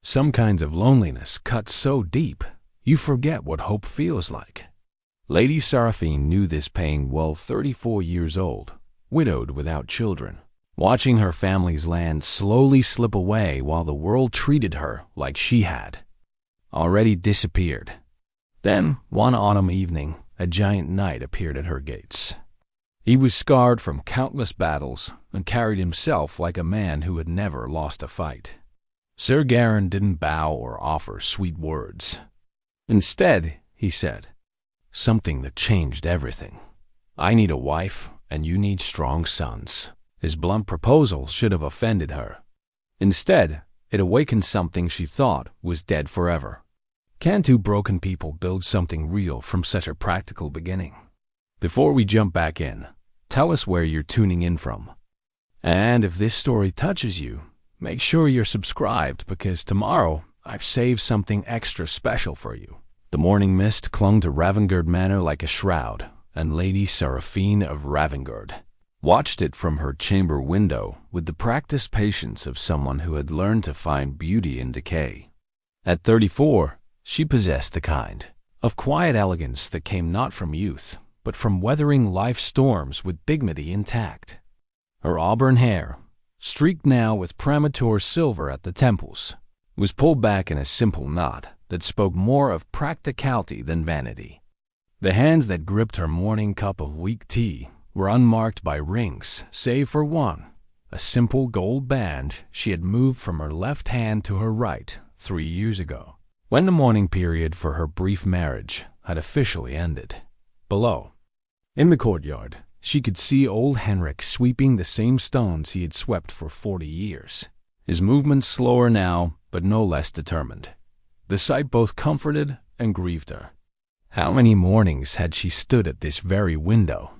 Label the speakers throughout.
Speaker 1: Some kinds of loneliness cut so deep, you forget what hope feels like. Lady Seraphine knew this pain well, 34 years old, widowed without children, watching her family's land slowly slip away while the world treated her like she had already disappeared. Then, one autumn evening, a giant knight appeared at her gates. He was scarred from countless battles and carried himself like a man who had never lost a fight. Sir Garron didn't bow or offer sweet words. Instead, he said, something that changed everything. I need a wife, and you need strong sons. His blunt proposal should have offended her. Instead, it awakened something she thought was dead forever. Can two broken people build something real from such a practical beginning? Before we jump back in, tell us where you're tuning in from. And if this story touches you, make sure you're subscribed because tomorrow I've saved something extra special for you. The morning mist clung to Ravengard Manor like a shroud, and Lady Seraphine of Ravengard watched it from her chamber window with the practiced patience of someone who had learned to find beauty in decay. At 34, she possessed the kind of quiet elegance that came not from youth, but from weathering life's storms with dignity intact. Her auburn hair, streaked now with premature silver at the temples, was pulled back in a simple knot that spoke more of practicality than vanity. The hands that gripped her morning cup of weak tea were unmarked by rings, save for one, a simple gold band she had moved from her left hand to her right 3 years ago, when the mourning period for her brief marriage had officially ended. Below, in the courtyard, she could see old Henrik sweeping the same stones he had swept for 40 years, his movements slower now, but no less determined. The sight both comforted and grieved her. How many mornings had she stood at this very window,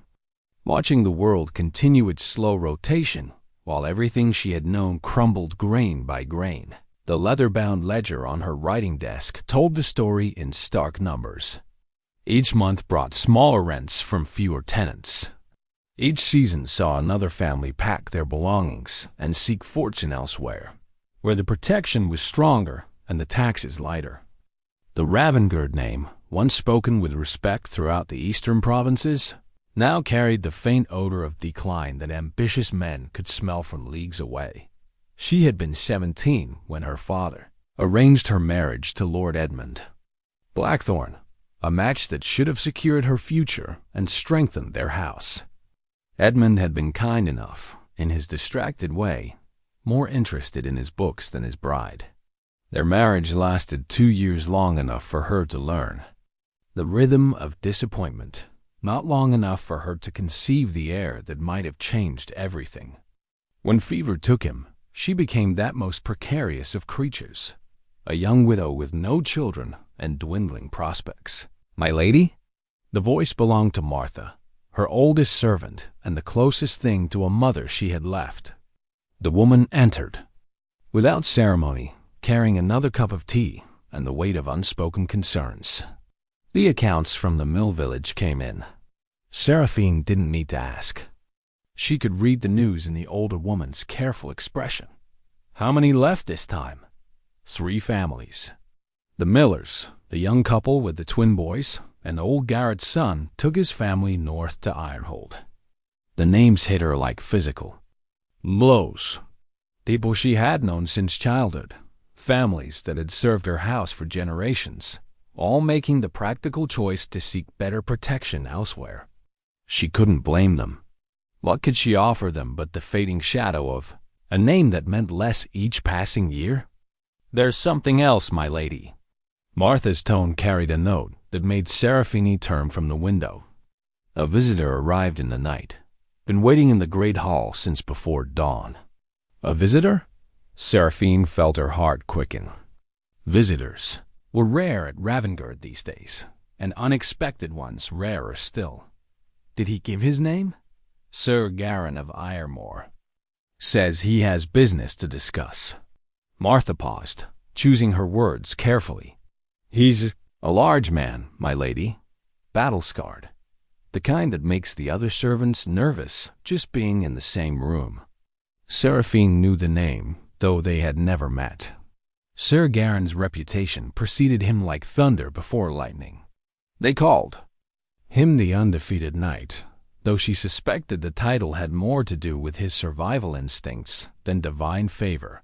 Speaker 1: watching the world continue its slow rotation, while everything she had known crumbled grain by grain. The leather-bound ledger on her writing desk told the story in stark numbers. Each month brought smaller rents from fewer tenants. Each season saw another family pack their belongings and seek fortune elsewhere, where the protection was stronger and the taxes lighter. The Ravengard name, once spoken with respect throughout the eastern provinces, now carried the faint odor of decline that ambitious men could smell from leagues away. She had been 17 when her father arranged her marriage to Lord Edmund Blackthorne, a match that should have secured her future and strengthened their house. Edmund had been kind enough, in his distracted way, more interested in his books than his bride. Their marriage lasted 2 years long enough for her to learn the rhythm of disappointment, not long enough for her to conceive the heir that might have changed everything. When fever took him, she became that most precarious of creatures, a young widow with no children and dwindling prospects. "My lady?" The voice belonged to Martha, her oldest servant and the closest thing to a mother she had left. The woman entered, without ceremony, carrying another cup of tea and the weight of unspoken concerns. The accounts from the mill village came in. Seraphine didn't need to ask. She could read the news in the older woman's careful expression. How many left this time? 3 families. The Millers, the young couple with the twin boys, and old Garrett's son took his family north to Ironhold. The names hit her like physical blows. People she had known since childhood, families that had served her house for generations, all making the practical choice to seek better protection elsewhere. She couldn't blame them. What could she offer them but the fading shadow of a name that meant less each passing year? "There's something else, my lady." Martha's tone carried a note that made Seraphine turn from the window. A visitor arrived in the night, been waiting in the great hall since before dawn. A visitor? Seraphine felt her heart quicken. Visitors were rare at Ravengard these days, and unexpected ones rarer still. Did he give his name? Sir Garron of Iremore. Says he has business to discuss. Martha paused, choosing her words carefully. He's a large man, my lady, battle-scarred. The kind that makes the other servants nervous just being in the same room. Seraphine knew the name, though they had never met. Sir Garron's reputation preceded him like thunder before lightning. They called him the undefeated knight, though she suspected the title had more to do with his survival instincts than divine favor.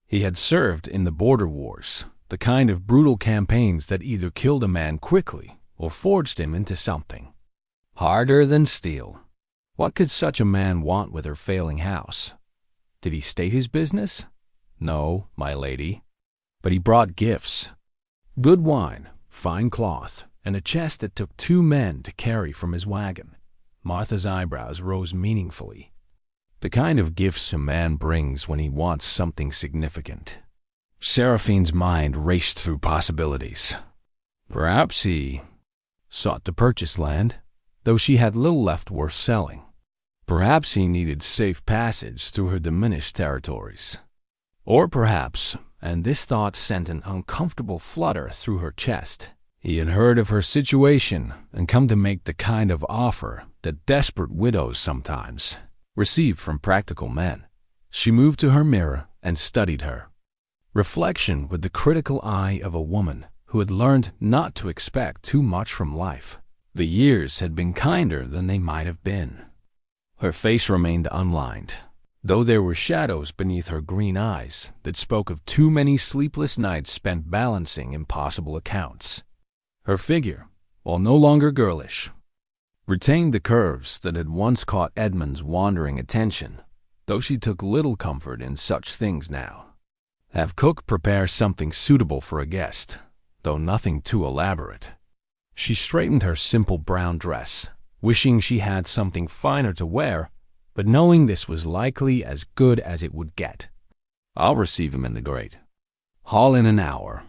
Speaker 1: He had served in the border wars, the kind of brutal campaigns that either killed a man quickly or forged him into something harder than steel. What could such a man want with her failing house? Did he state his business? No, my lady. But he brought gifts. Good wine, fine cloth, and a chest that took 2 men to carry from his wagon. Martha's eyebrows rose meaningfully. The kind of gifts a man brings when he wants something significant. Seraphine's mind raced through possibilities. Perhaps he sought to purchase land, though she had little left worth selling. Perhaps he needed safe passage through her diminished territories. Or perhaps, and this thought sent an uncomfortable flutter through her chest, he had heard of her situation and come to make the kind of offer that desperate widows sometimes receive from practical men. She moved to her mirror and studied her. Reflection with the critical eye of a woman who had learned not to expect too much from life. The years had been kinder than they might have been. Her face remained unlined, though there were shadows beneath her green eyes that spoke of too many sleepless nights spent balancing impossible accounts. Her figure, while no longer girlish, retained the curves that had once caught Edmund's wandering attention, though she took little comfort in such things now. Have cook prepare something suitable for a guest, though nothing too elaborate. She straightened her simple brown dress, wishing she had something finer to wear, but knowing this was likely as good as it would get. I'll receive him in the great hall in an hour.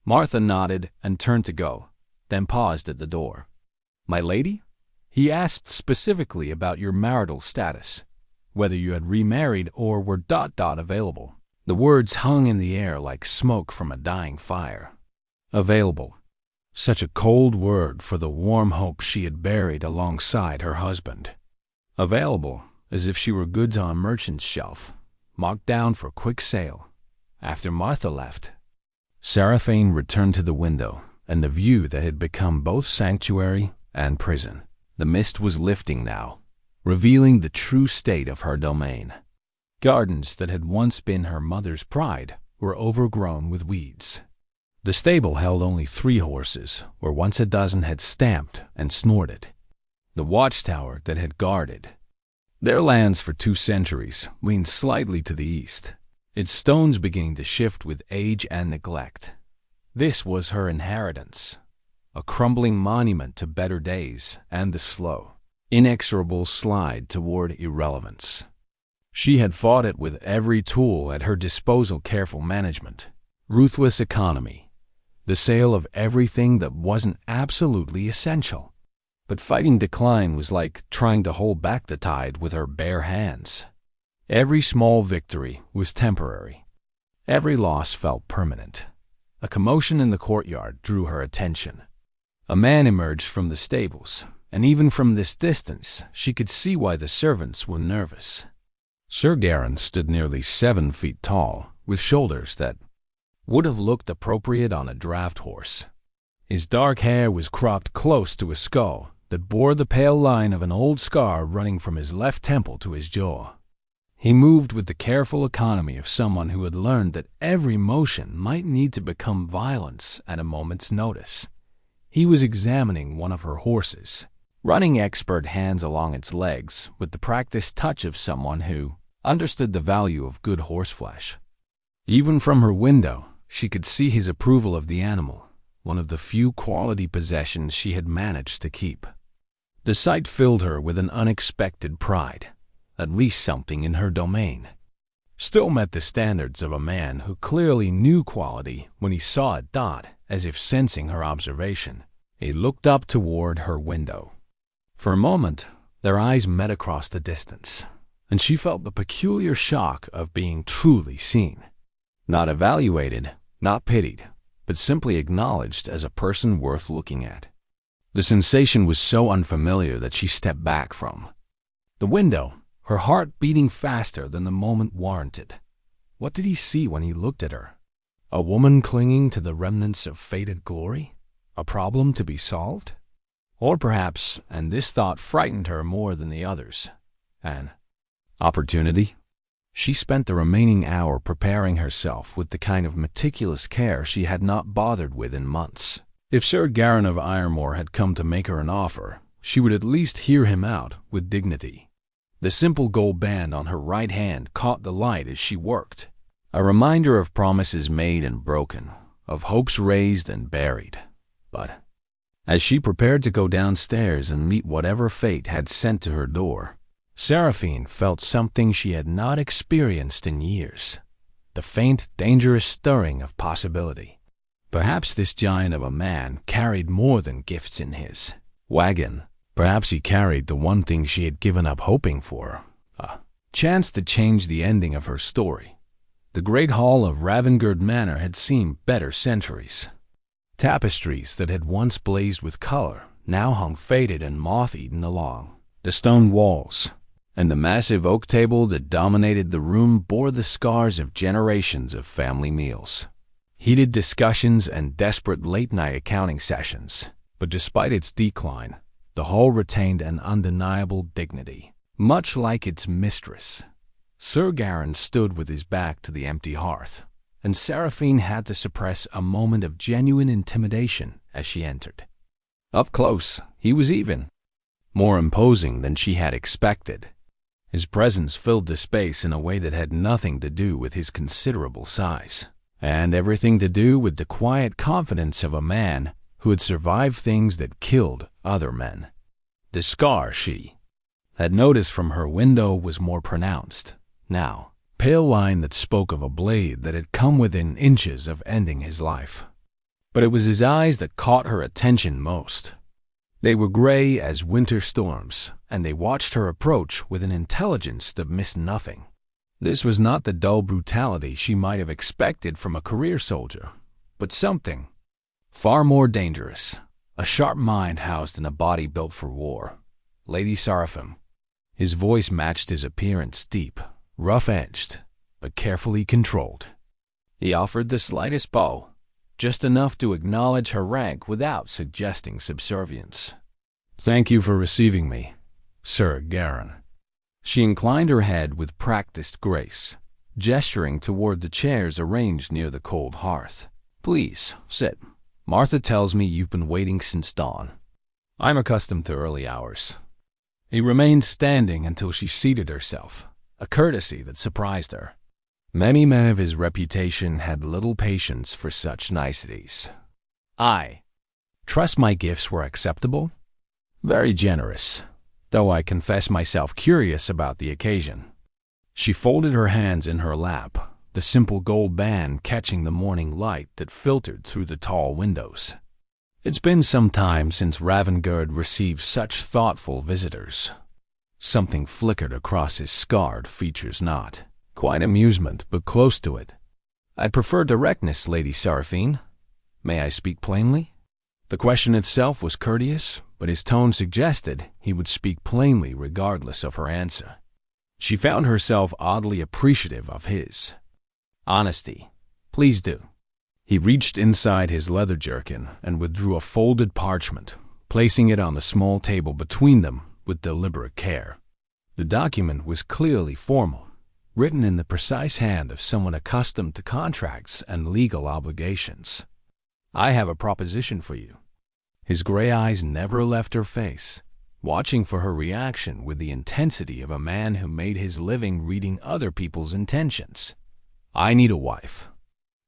Speaker 1: Martha nodded and turned to go, then paused at the door. My lady? He asked specifically about your marital status, whether you had remarried or were available. The words hung in the air like smoke from a dying fire. Available. Such a cold word for the warm hope she had buried alongside her husband. Available, as if she were goods on a merchant's shelf, marked down for quick sale. After Martha left, Seraphine returned to the window and the view that had become both sanctuary and prison. The mist was lifting now, revealing the true state of her domain. Gardens that had once been her mother's pride were overgrown with weeds. The stable held only 3 horses, where once a dozen had stamped and snorted. The watchtower that had guarded their lands for 2 centuries leaned slightly to the east, its stones beginning to shift with age and neglect. This was her inheritance, a crumbling monument to better days and the slow, inexorable slide toward irrelevance. She had fought it with every tool at her disposal: careful management, ruthless economy, the sale of everything that wasn't absolutely essential. But fighting decline was like trying to hold back the tide with her bare hands. Every small victory was temporary. Every loss felt permanent. A commotion in the courtyard drew her attention. A man emerged from the stables, and even from this distance she could see why the servants were nervous. Sir Garron stood nearly 7 feet tall, with shoulders that would have looked appropriate on a draft horse. His dark hair was cropped close to a skull that bore the pale line of an old scar running from his left temple to his jaw. He moved with the careful economy of someone who had learned that every motion might need to become violence at a moment's notice. He was examining one of her horses, running expert hands along its legs with the practiced touch of someone who understood the value of good horseflesh. Even from her window, she could see his approval of the animal, one of the few quality possessions she had managed to keep. The sight filled her with an unexpected pride. At least something in her domain still met the standards of a man who clearly knew quality when he saw it. As if sensing her observation, he looked up toward her window. For a moment, their eyes met across the distance, and she felt the peculiar shock of being truly seen. Not evaluated, not pitied, but simply acknowledged as a person worth looking at. The sensation was so unfamiliar that she stepped back from the window, her heart beating faster than the moment warranted. What did he see when he looked at her? A woman clinging to the remnants of faded glory? A problem to be solved? Or perhaps, and this thought frightened her more than the others, an opportunity? She spent the remaining hour preparing herself with the kind of meticulous care she had not bothered with in months. If Sir Garron of Iremore had come to make her an offer, she would at least hear him out with dignity. The simple gold band on her right hand caught the light as she worked, a reminder of promises made and broken, of hopes raised and buried. But as she prepared to go downstairs and meet whatever fate had sent to her door, Seraphine felt something she had not experienced in years, the faint, dangerous stirring of possibility. Perhaps this giant of a man carried more than gifts in his wagon. Perhaps he carried the one thing she had given up hoping for, a chance to change the ending of her story. The great hall of Ravengard Manor had seen better centuries. Tapestries that had once blazed with color now hung faded and moth-eaten along the stone walls, and the massive oak table that dominated the room bore the scars of generations of family meals, heated discussions, and desperate late-night accounting sessions. But despite its decline, the hall retained an undeniable dignity, much like its mistress. Sir Garron stood with his back to the empty hearth, and Seraphine had to suppress a moment of genuine intimidation as she entered. Up close, he was even more imposing than she had expected. His presence filled the space in a way that had nothing to do with his considerable size, and everything to do with the quiet confidence of a man who had survived things that killed other men. The scar she had noticed from her window was more pronounced now, pale line that spoke of a blade that had come within inches of ending his life. But it was his eyes that caught her attention most. They were gray as winter storms, and they watched her approach with an intelligence that missed nothing. This was not the dull brutality she might have expected from a career soldier, but something far more dangerous, a sharp mind housed in a body built for war. Lady Seraphine. His voice matched his appearance, deep, rough-edged, but carefully controlled. He offered the slightest bow, just enough to acknowledge her rank without suggesting subservience. "Thank you for receiving me, Sir Garron." She inclined her head with practiced grace, gesturing toward the chairs arranged near the cold hearth. "Please, sit. Martha tells me you've been waiting since dawn. I'm accustomed to early hours." He remained standing until she seated herself, a courtesy that surprised her. Many men of his reputation had little patience for such niceties. "I trust my gifts were acceptable?" "Very generous, though I confess myself curious about the occasion." She folded her hands in her lap, the simple gold band catching the morning light that filtered through the tall windows. It's been some time since Ravengard received such thoughtful visitors. Something flickered across his scarred features. Not quite amusement, but close to it. "I'd prefer directness, Lady Seraphine. May I speak plainly?" The question itself was courteous, but his tone suggested he would speak plainly regardless of her answer. She found herself oddly appreciative of his honesty. "Please do." He reached inside his leather jerkin and withdrew a folded parchment, placing it on the small table between them with deliberate care. The document was clearly formal, written in the precise hand of someone accustomed to contracts and legal obligations. "I have a proposition for you." His gray eyes never left her face, watching for her reaction with the intensity of a man who made his living reading other people's intentions. "I need a wife.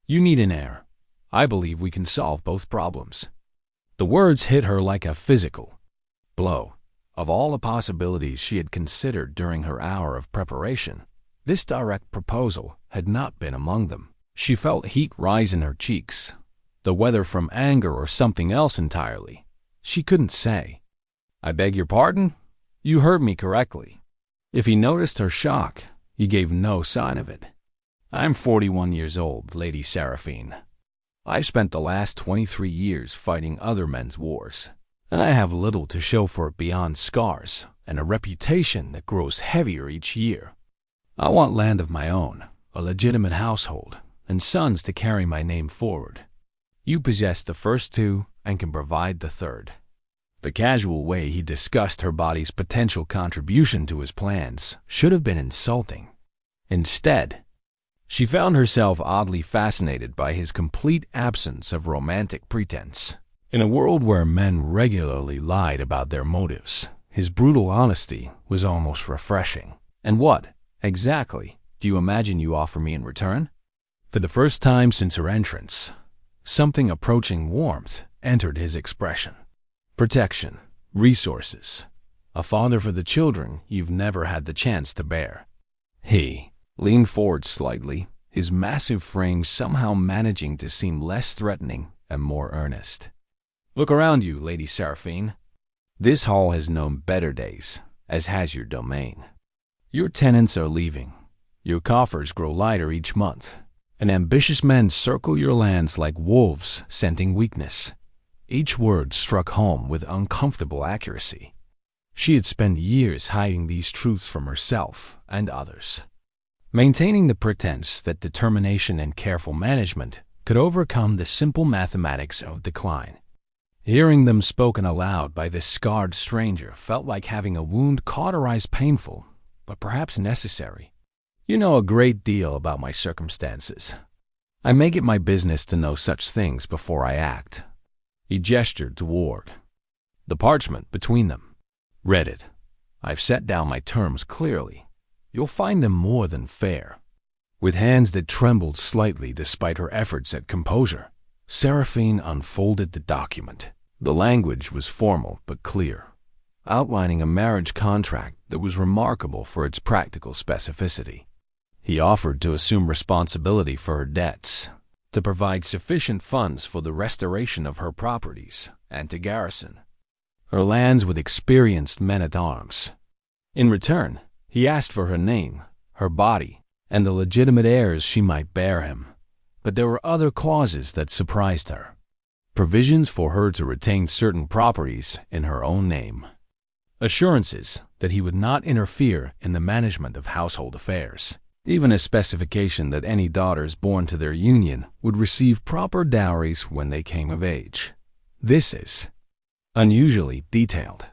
Speaker 1: You need an heir. I believe we can solve both problems." The words hit her like a physical blow. Of all the possibilities she had considered during her hour of preparation, this direct proposal had not been among them. She felt heat rise in her cheeks, the whether from anger or something else entirely. She couldn't say. "I beg your pardon? You heard me correctly." If he noticed her shock, he gave no sign of it. "I'm 41 years old, Lady Seraphine. I've spent the last 23 years fighting other men's wars, and I have little to show for it beyond scars and a reputation that grows heavier each year. I want land of my own, a legitimate household, and sons to carry my name forward. You possess the first two and can provide the third." The casual way he discussed her body's potential contribution to his plans should have been insulting. Instead, she found herself oddly fascinated by his complete absence of romantic pretense. In a world where men regularly lied about their motives, his brutal honesty was almost refreshing. "And what, exactly, do you imagine you offer me in return?" For the first time since her entrance, something approaching warmth entered his expression. "Protection, resources, a father for the children you've never had the chance to bear." He leaned forward slightly, his massive frame somehow managing to seem less threatening and more earnest. "Look around you, Lady Seraphine. This hall has known better days, as has your domain. Your tenants are leaving. Your coffers grow lighter each month, and ambitious men circle your lands like wolves scenting weakness." Each word struck home with uncomfortable accuracy. She had spent years hiding these truths from herself and others, maintaining the pretense that determination and careful management could overcome the simple mathematics of decline. Hearing them spoken aloud by this scarred stranger felt like having a wound cauterized, painful, but perhaps necessary. "You know a great deal about my circumstances. I make it my business to know such things before I act." He gestured toward the parchment between them. "Read it. I've set down my terms clearly. You'll find them more than fair." With hands that trembled slightly despite her efforts at composure, Seraphine unfolded the document. The language was formal but clear, outlining a marriage contract that was remarkable for its practical specificity. He offered to assume responsibility for her debts, to provide sufficient funds for the restoration of her properties, and to garrison her lands with experienced men-at-arms. In return, he asked for her name, her body, and the legitimate heirs she might bear him. But there were other clauses that surprised her. Provisions for her to retain certain properties in her own name. Assurances that he would not interfere in the management of household affairs. Even a specification that any daughters born to their union would receive proper dowries when they came of age. This is unusually detailed.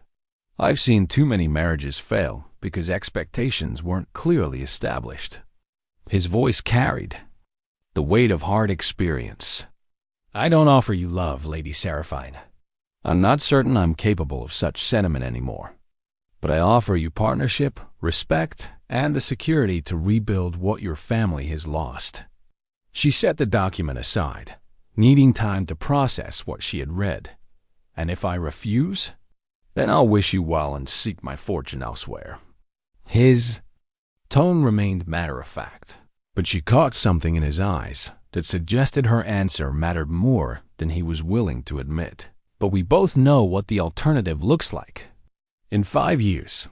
Speaker 1: I've seen too many marriages fail because expectations weren't clearly established. His voice carried the weight of hard experience. "I don't offer you love, Lady Seraphine. I'm not certain I'm capable of such sentiment anymore. But I offer you partnership, respect, and the security to rebuild what your family has lost." She set the document aside, needing time to process what she had read. "And if I refuse, then I'll wish you well and seek my fortune elsewhere." His tone remained matter-of-fact, but she caught something in his eyes that suggested her answer mattered more than he was willing to admit. "But we both know what the alternative looks like. In 5 years,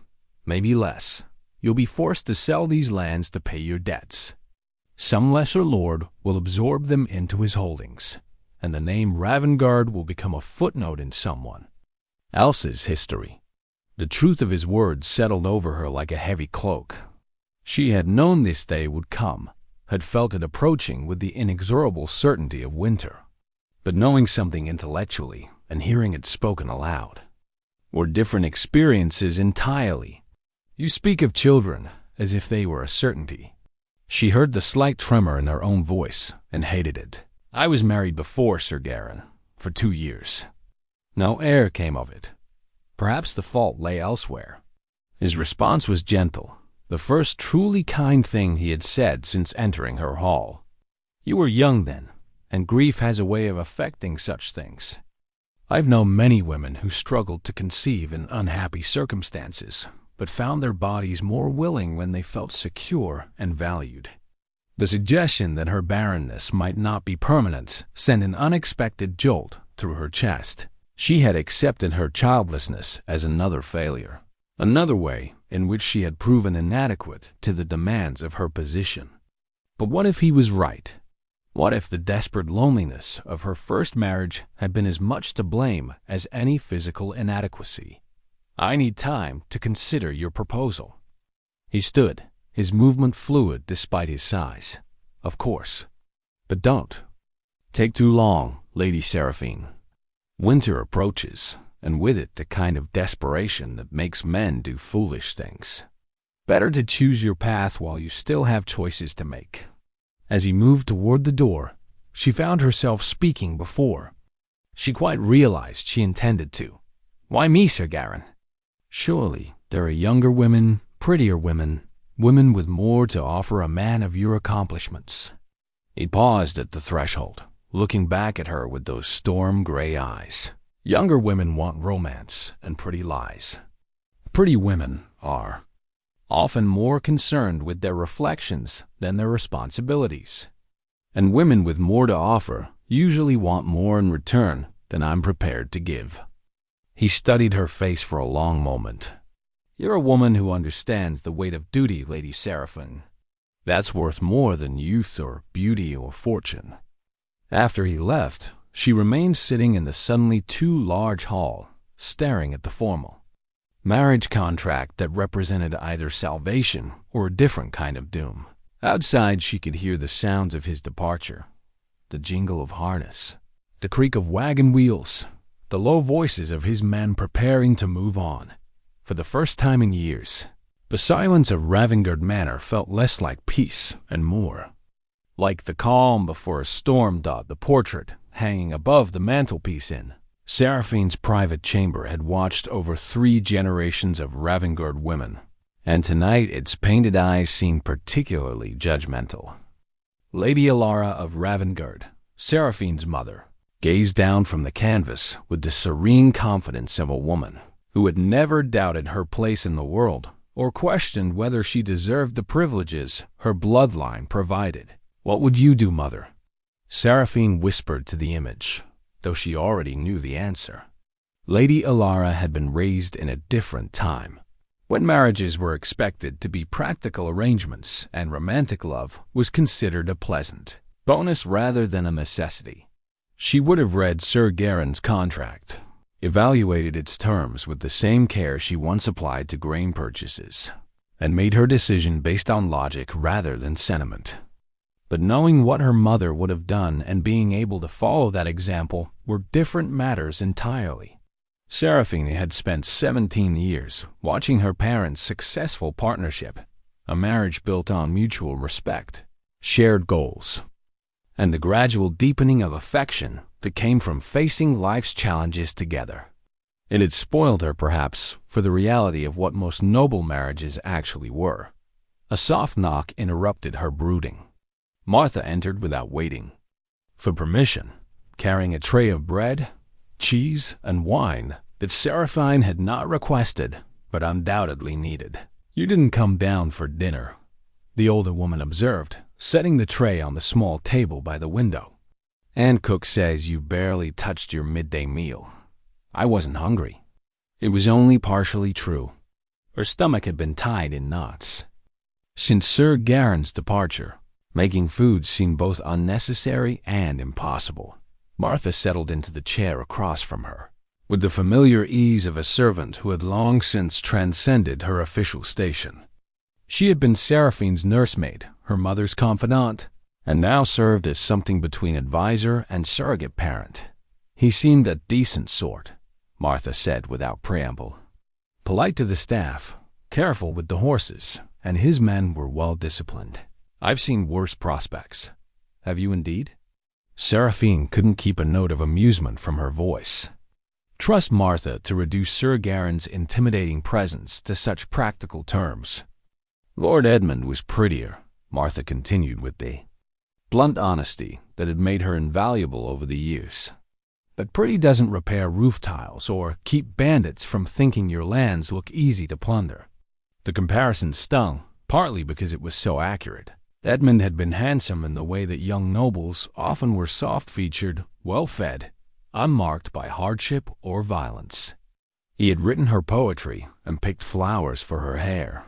Speaker 1: maybe less, you'll be forced to sell these lands to pay your debts. Some lesser lord will absorb them into his holdings, and the name Ravengard will become a footnote in someone else's history." The truth of his words settled over her like a heavy cloak. She had known this day would come, had felt it approaching with the inexorable certainty of winter. But knowing something intellectually and hearing it spoken aloud were different experiences entirely. "You speak of children as if they were a certainty." She heard the slight tremor in her own voice and hated it. "I was married before Sir Garron, for 2 years. No heir came of it. Perhaps the fault lay elsewhere." His response was gentle, the first truly kind thing he had said since entering her hall. "You were young then, and grief has a way of affecting such things. I've known many women who struggled to conceive in unhappy circumstances, but found their bodies more willing when they felt secure and valued." The suggestion that her barrenness might not be permanent sent an unexpected jolt through her chest. She had accepted her childlessness as another failure, another way in which she had proven inadequate to the demands of her position. But what if he was right? What if the desperate loneliness of her first marriage had been as much to blame as any physical inadequacy? "I need time to consider your proposal." He stood, his movement fluid despite his size. "Of course, But don't take too long, Lady Seraphine. Winter approaches, and with it the kind of desperation that makes men do foolish things. Better to choose your path while you still have choices to make. As he moved toward the door, she found herself speaking before she quite realized she intended to. Why me, Sir Garron? Surely there are younger women, prettier women, women with more to offer a man of your accomplishments. He paused at the threshold, looking back at her with those storm-gray eyes. Younger women want romance and pretty lies. Pretty women are often more concerned with their reflections than their responsibilities. And women with more to offer usually want more in return than I'm prepared to give. He studied her face for a long moment. You're a woman who understands the weight of duty, Lady Seraphine. That's worth more than youth or beauty or fortune. After he left, she remained sitting in the suddenly too large hall, staring at the formal marriage contract that represented either salvation or a different kind of doom. Outside, she could hear the sounds of his departure, the jingle of harness, the creak of wagon wheels, the low voices of his men preparing to move on. For the first time in years, the silence of Ravengard Manor felt less like peace and more like the calm before a storm. The portrait hanging above the mantelpiece in Seraphine's private chamber had watched over 3 generations of Ravengard women, and tonight its painted eyes seemed particularly judgmental. Lady Alara of Ravengard, Seraphine's mother, gazed down from the canvas with the serene confidence of a woman who had never doubted her place in the world or questioned whether she deserved the privileges her bloodline provided. What would you do, mother? Seraphine whispered to the image, though she already knew the answer. Lady Alara had been raised in a different time, when marriages were expected to be practical arrangements and romantic love was considered a pleasant bonus rather than a necessity. She would have read Sir Garron's contract, evaluated its terms with the same care she once applied to grain purchases, and made her decision based on logic rather than sentiment. But knowing what her mother would have done and being able to follow that example were different matters entirely. Seraphine had spent 17 years watching her parents' successful partnership, a marriage built on mutual respect, shared goals, and the gradual deepening of affection that came from facing life's challenges together. It had spoiled her, perhaps, for the reality of what most noble marriages actually were. A soft knock interrupted her brooding. Martha entered without waiting for permission, carrying a tray of bread, cheese, and wine that Seraphine had not requested, but undoubtedly needed. You didn't come down for dinner, the older woman observed, setting the tray on the small table by the window. And cook says you barely touched your midday meal. I wasn't hungry. It was only partially true. Her stomach had been tied in knots. Since Sir Garron's departure, making food seemed both unnecessary and impossible. Martha settled into the chair across from her, with the familiar ease of a servant who had long since transcended her official station. She had been Seraphine's nursemaid, her mother's confidant, and now served as something between advisor and surrogate parent. He seemed a decent sort, Martha said without preamble. Polite to the staff, careful with the horses, and his men were well disciplined. I've seen worse prospects. Have you indeed? Seraphine couldn't keep a note of amusement from her voice. Trust Martha to reduce Sir Garron's intimidating presence to such practical terms. Lord Edmund was prettier, Martha continued with the blunt honesty that had made her invaluable over the years. But pretty doesn't repair roof tiles or keep bandits from thinking your lands look easy to plunder. The comparison stung, partly because it was so accurate. Edmund had been handsome in the way that young nobles often were soft-featured, well-fed, unmarked by hardship or violence. He had written her poetry and picked flowers for her hair,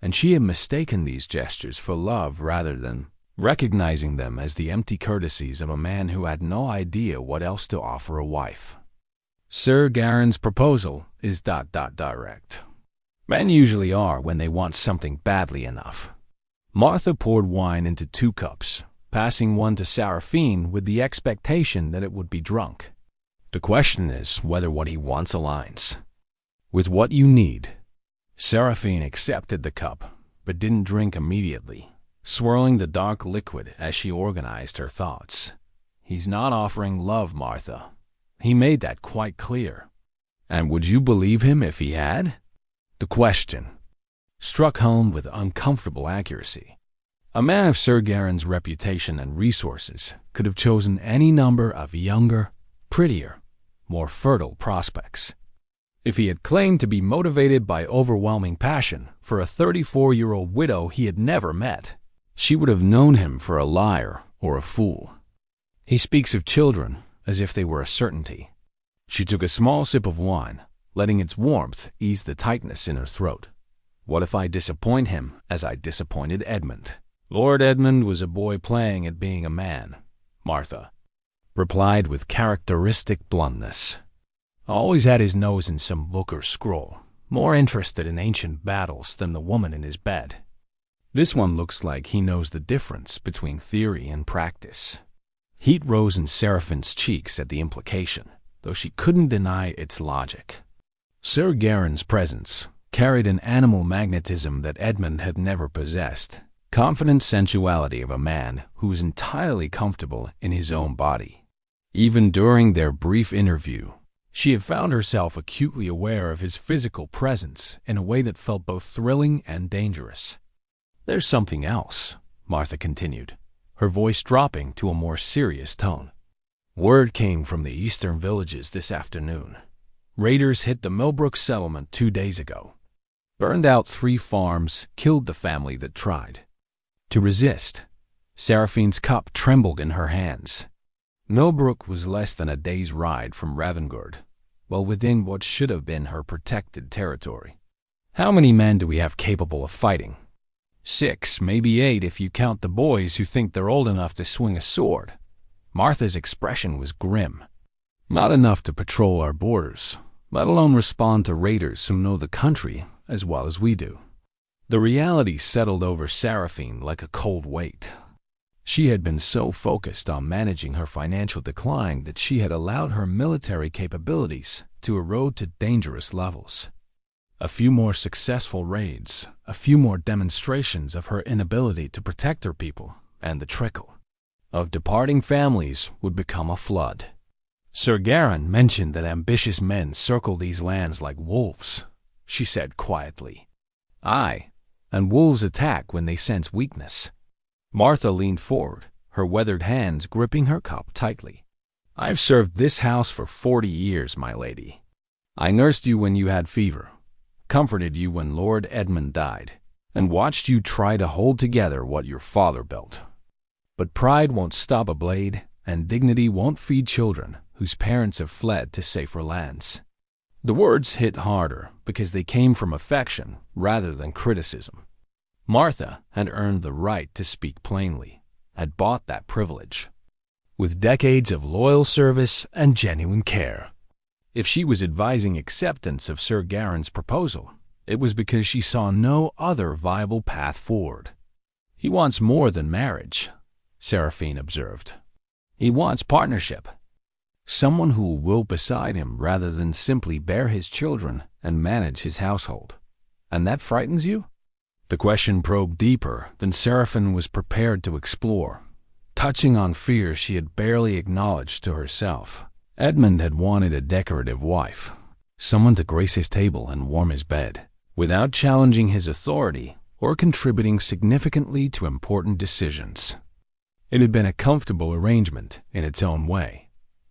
Speaker 1: and she had mistaken these gestures for love rather than recognizing them as the empty courtesies of a man who had no idea what else to offer a wife. Sir Garron's proposal is ... direct. Men usually are when they want something badly enough. Martha poured wine into 2 cups, passing one to Seraphine with the expectation that it would be drunk. The question is whether what he wants aligns with what you need. Seraphine accepted the cup, but didn't drink immediately, swirling the dark liquid as she organized her thoughts. He's not offering love, Martha. He made that quite clear. And would you believe him if he had? The question struck home with uncomfortable accuracy. A man of Sir Garron's reputation and resources could have chosen any number of younger, prettier, more fertile prospects. If he had claimed to be motivated by overwhelming passion for a 34-year-old widow he had never met, she would have known him for a liar or a fool. He speaks of children as if they were a certainty. She took a small sip of wine, letting its warmth ease the tightness in her throat. What if I disappoint him as I disappointed Edmund? Lord Edmund was a boy playing at being a man, Martha replied with characteristic bluntness. Always had his nose in some book or scroll, more interested in ancient battles than the woman in his bed. This one looks like he knows the difference between theory and practice. Heat rose in Seraphine's cheeks at the implication, though she couldn't deny its logic. Sir Garron's presence carried an animal magnetism that Edmund had never possessed, confident sensuality of a man who was entirely comfortable in his own body. Even during their brief interview, she had found herself acutely aware of his physical presence in a way that felt both thrilling and dangerous. There's something else, Martha continued, her voice dropping to a more serious tone. Word came from the eastern villages this afternoon. Raiders hit the Millbrook settlement 2 days ago. Burned out 3 farms, killed the family that tried to resist. Seraphine's cup trembled in her hands. Millbrook was less than a day's ride from Ravengard, well within what should have been her protected territory. How many men do we have capable of fighting? 6, maybe 8 if you count the boys who think they're old enough to swing a sword. Martha's expression was grim. Not enough to patrol our borders, let alone respond to raiders who know the country as well as we do. The reality settled over Seraphine like a cold weight. She had been so focused on managing her financial decline that she had allowed her military capabilities to erode to dangerous levels. A few more successful raids, a few more demonstrations of her inability to protect her people, and the trickle of departing families would become a flood. Sir Garron mentioned that ambitious men circle these lands like wolves, she said quietly. Aye, and wolves attack when they sense weakness. Martha leaned forward, her weathered hands gripping her cup tightly. I've served this house for 40 years, my lady. I nursed you when you had fever, comforted you when Lord Edmund died, and watched you try to hold together what your father built. But pride won't stop a blade, and dignity won't feed children whose parents have fled to safer lands. The words hit harder because they came from affection rather than criticism. Martha had earned the right to speak plainly, had bought that privilege, with decades of loyal service and genuine care. If she was advising acceptance of Sir Garron's proposal, it was because she saw no other viable path forward. He wants more than marriage, Seraphine observed. He wants partnership. Someone who will wilt beside him rather than simply bear his children and manage his household. And that frightens you? The question probed deeper than Seraphine was prepared to explore, touching on fears she had barely acknowledged to herself. Edmund had wanted a decorative wife, someone to grace his table and warm his bed, without challenging his authority or contributing significantly to important decisions. It had been a comfortable arrangement in its own way,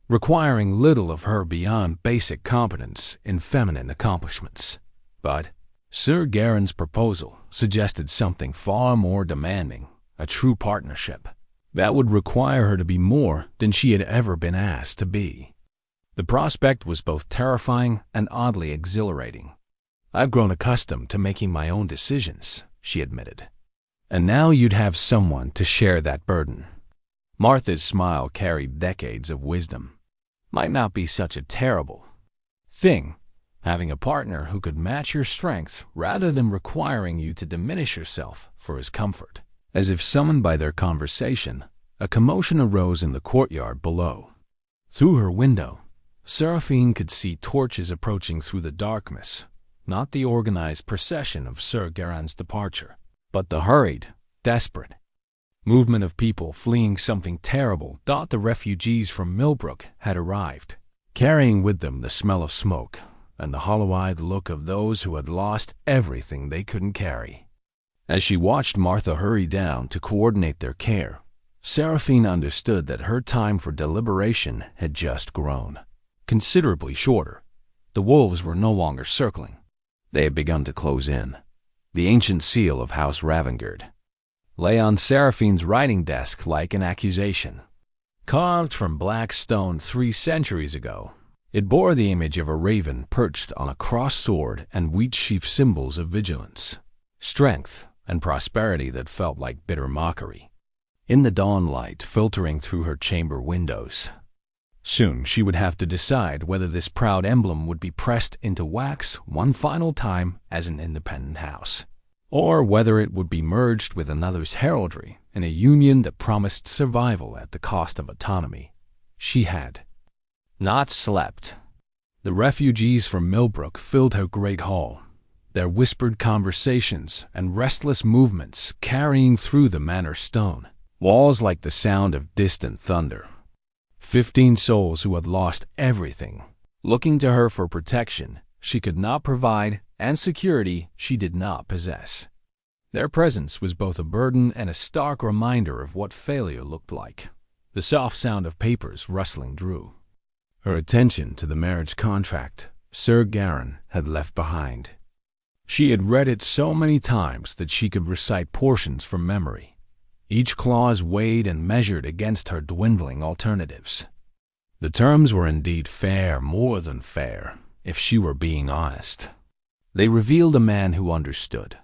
Speaker 1: requiring little of her beyond basic competence in feminine accomplishments. But Sir Garron's proposal suggested something far more demanding, a true partnership that would require her to be more than she had ever been asked to be. The prospect was both terrifying and oddly exhilarating. I've grown accustomed to making my own decisions, she admitted. And now you'd have someone to share that burden. Martha's smile carried decades of wisdom. Might not be such a terrible thing, having a partner who could match your strengths rather than requiring you to diminish yourself for his comfort. As if summoned by their conversation, A commotion arose in the courtyard below. Through her window, Seraphine could see torches approaching through the darkness, not the organized procession of Sir Garron's departure, but the hurried, desperate movement of people fleeing something terrible. The refugees from Millbrook had arrived, carrying with them the smell of smoke and the hollow-eyed look of those who had lost everything they couldn't carry. As she watched Martha hurry down to coordinate their care, Seraphine understood that her time for deliberation had just grown considerably shorter. The wolves were no longer circling. They had begun to close in. The ancient seal of House Ravengard lay on Seraphine's writing desk like an accusation. Carved from black stone 3 centuries ago, it bore the image of a raven perched on a crossed sword and wheat-sheaf symbols of vigilance, strength, and prosperity that felt like bitter mockery. In the dawn light filtering through her chamber windows, soon she would have to decide whether this proud emblem would be pressed into wax one final time as an independent house, or whether it would be merged with another's heraldry in a union that promised survival at the cost of autonomy. She had not slept. The refugees from Millbrook filled her great hall, their whispered conversations and restless movements carrying through the manor stone walls like the sound of distant thunder. 15 souls who had lost everything, looking to her for protection she could not provide and security she did not possess. Their presence was both a burden and a stark reminder of what failure looked like. The soft sound of papers rustling drew her attention to the marriage contract Sir Garron had left behind. She had read it so many times that she could recite portions from memory, each clause weighed and measured against her dwindling alternatives. The terms were indeed fair, more than fair, if she were being honest. They revealed a man who understood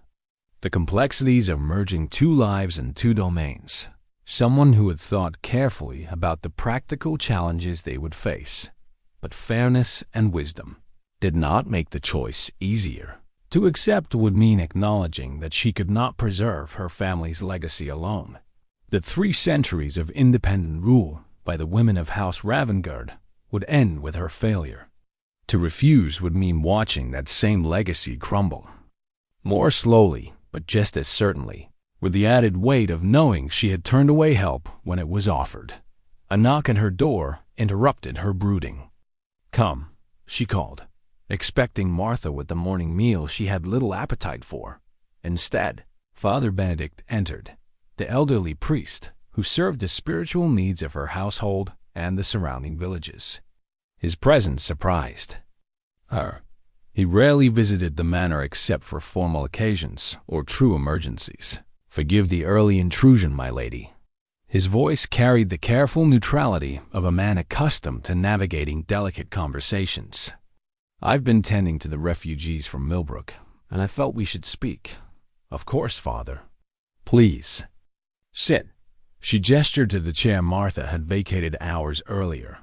Speaker 1: the complexities of merging 2 lives and 2 domains, someone who had thought carefully about the practical challenges they would face. But fairness and wisdom did not make the choice easier. To accept would mean acknowledging that she could not preserve her family's legacy alone. The 3 centuries of independent rule by the women of House Ravengard would end with her failure. To refuse would mean watching that same legacy crumble. More slowly, but just as certainly, with the added weight of knowing she had turned away help when it was offered. A knock at her door interrupted her brooding. "Come," she called, expecting Martha with the morning meal she had little appetite for. Instead, Father Benedict entered, the elderly priest who served the spiritual needs of her household and the surrounding villages. His presence surprised her. He rarely visited the manor except for formal occasions or true emergencies. "Forgive the early intrusion, my lady." His voice carried the careful neutrality of a man accustomed to navigating delicate conversations. "I've been tending to the refugees from Millbrook, and I felt we should speak." "Of course, Father. Please, sit." She gestured to the chair Martha had vacated hours earlier,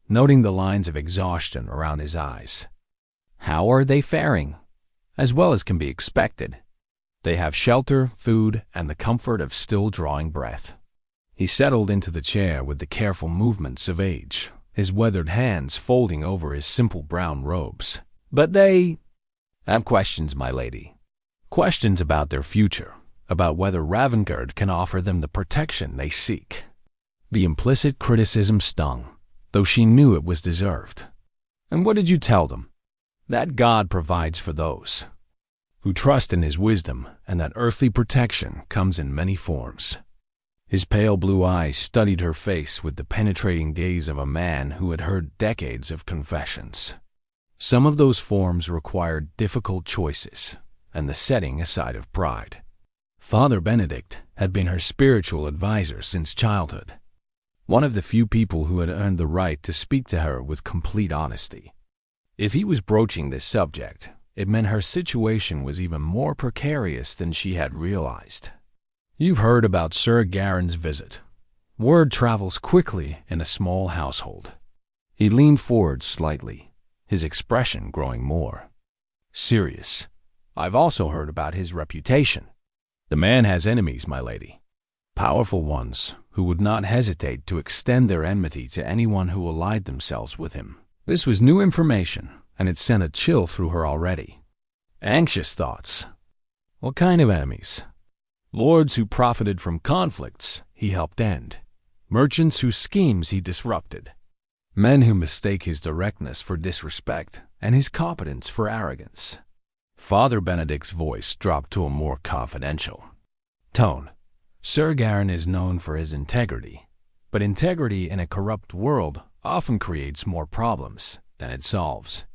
Speaker 1: noting the lines of exhaustion around his eyes. "How are they faring?" "As well as can be expected. They have shelter, food, and the comfort of still drawing breath." He settled into the chair with the careful movements of age, his weathered hands folding over his simple brown robes. "But they have questions, my lady. Questions about their future, about whether Ravengard can offer them the protection they seek." The implicit criticism stung, though she knew it was deserved. "And what did you tell them?" "That God provides for those who trust in His wisdom, and that earthly protection comes in many forms." His pale blue eyes studied her face with the penetrating gaze of a man who had heard decades of confessions. Some of those forms required difficult choices, and the setting aside of pride. Father Benedict had been her spiritual advisor since childhood, one of the few people who had earned the right to speak to her with complete honesty. If he was broaching this subject, it meant her situation was even more precarious than she had realized. "You've heard about Sir Garron's visit. Word travels quickly in a small household." He leaned forward slightly, his expression growing more serious. "I've also heard about his reputation." "The man has enemies, my lady." Powerful ones who would not hesitate to extend their enmity to anyone who allied themselves with him. This was new information, and it sent a chill through her already. Anxious thoughts. What kind of enemies? Lords who profited from conflicts he helped end. Merchants whose schemes he disrupted. Men who mistake his directness for disrespect and his competence for arrogance. Father Benedict's voice dropped to a more confidential tone. Sir Garron is known for his integrity, but integrity in a corrupt world often creates more problems than it solves.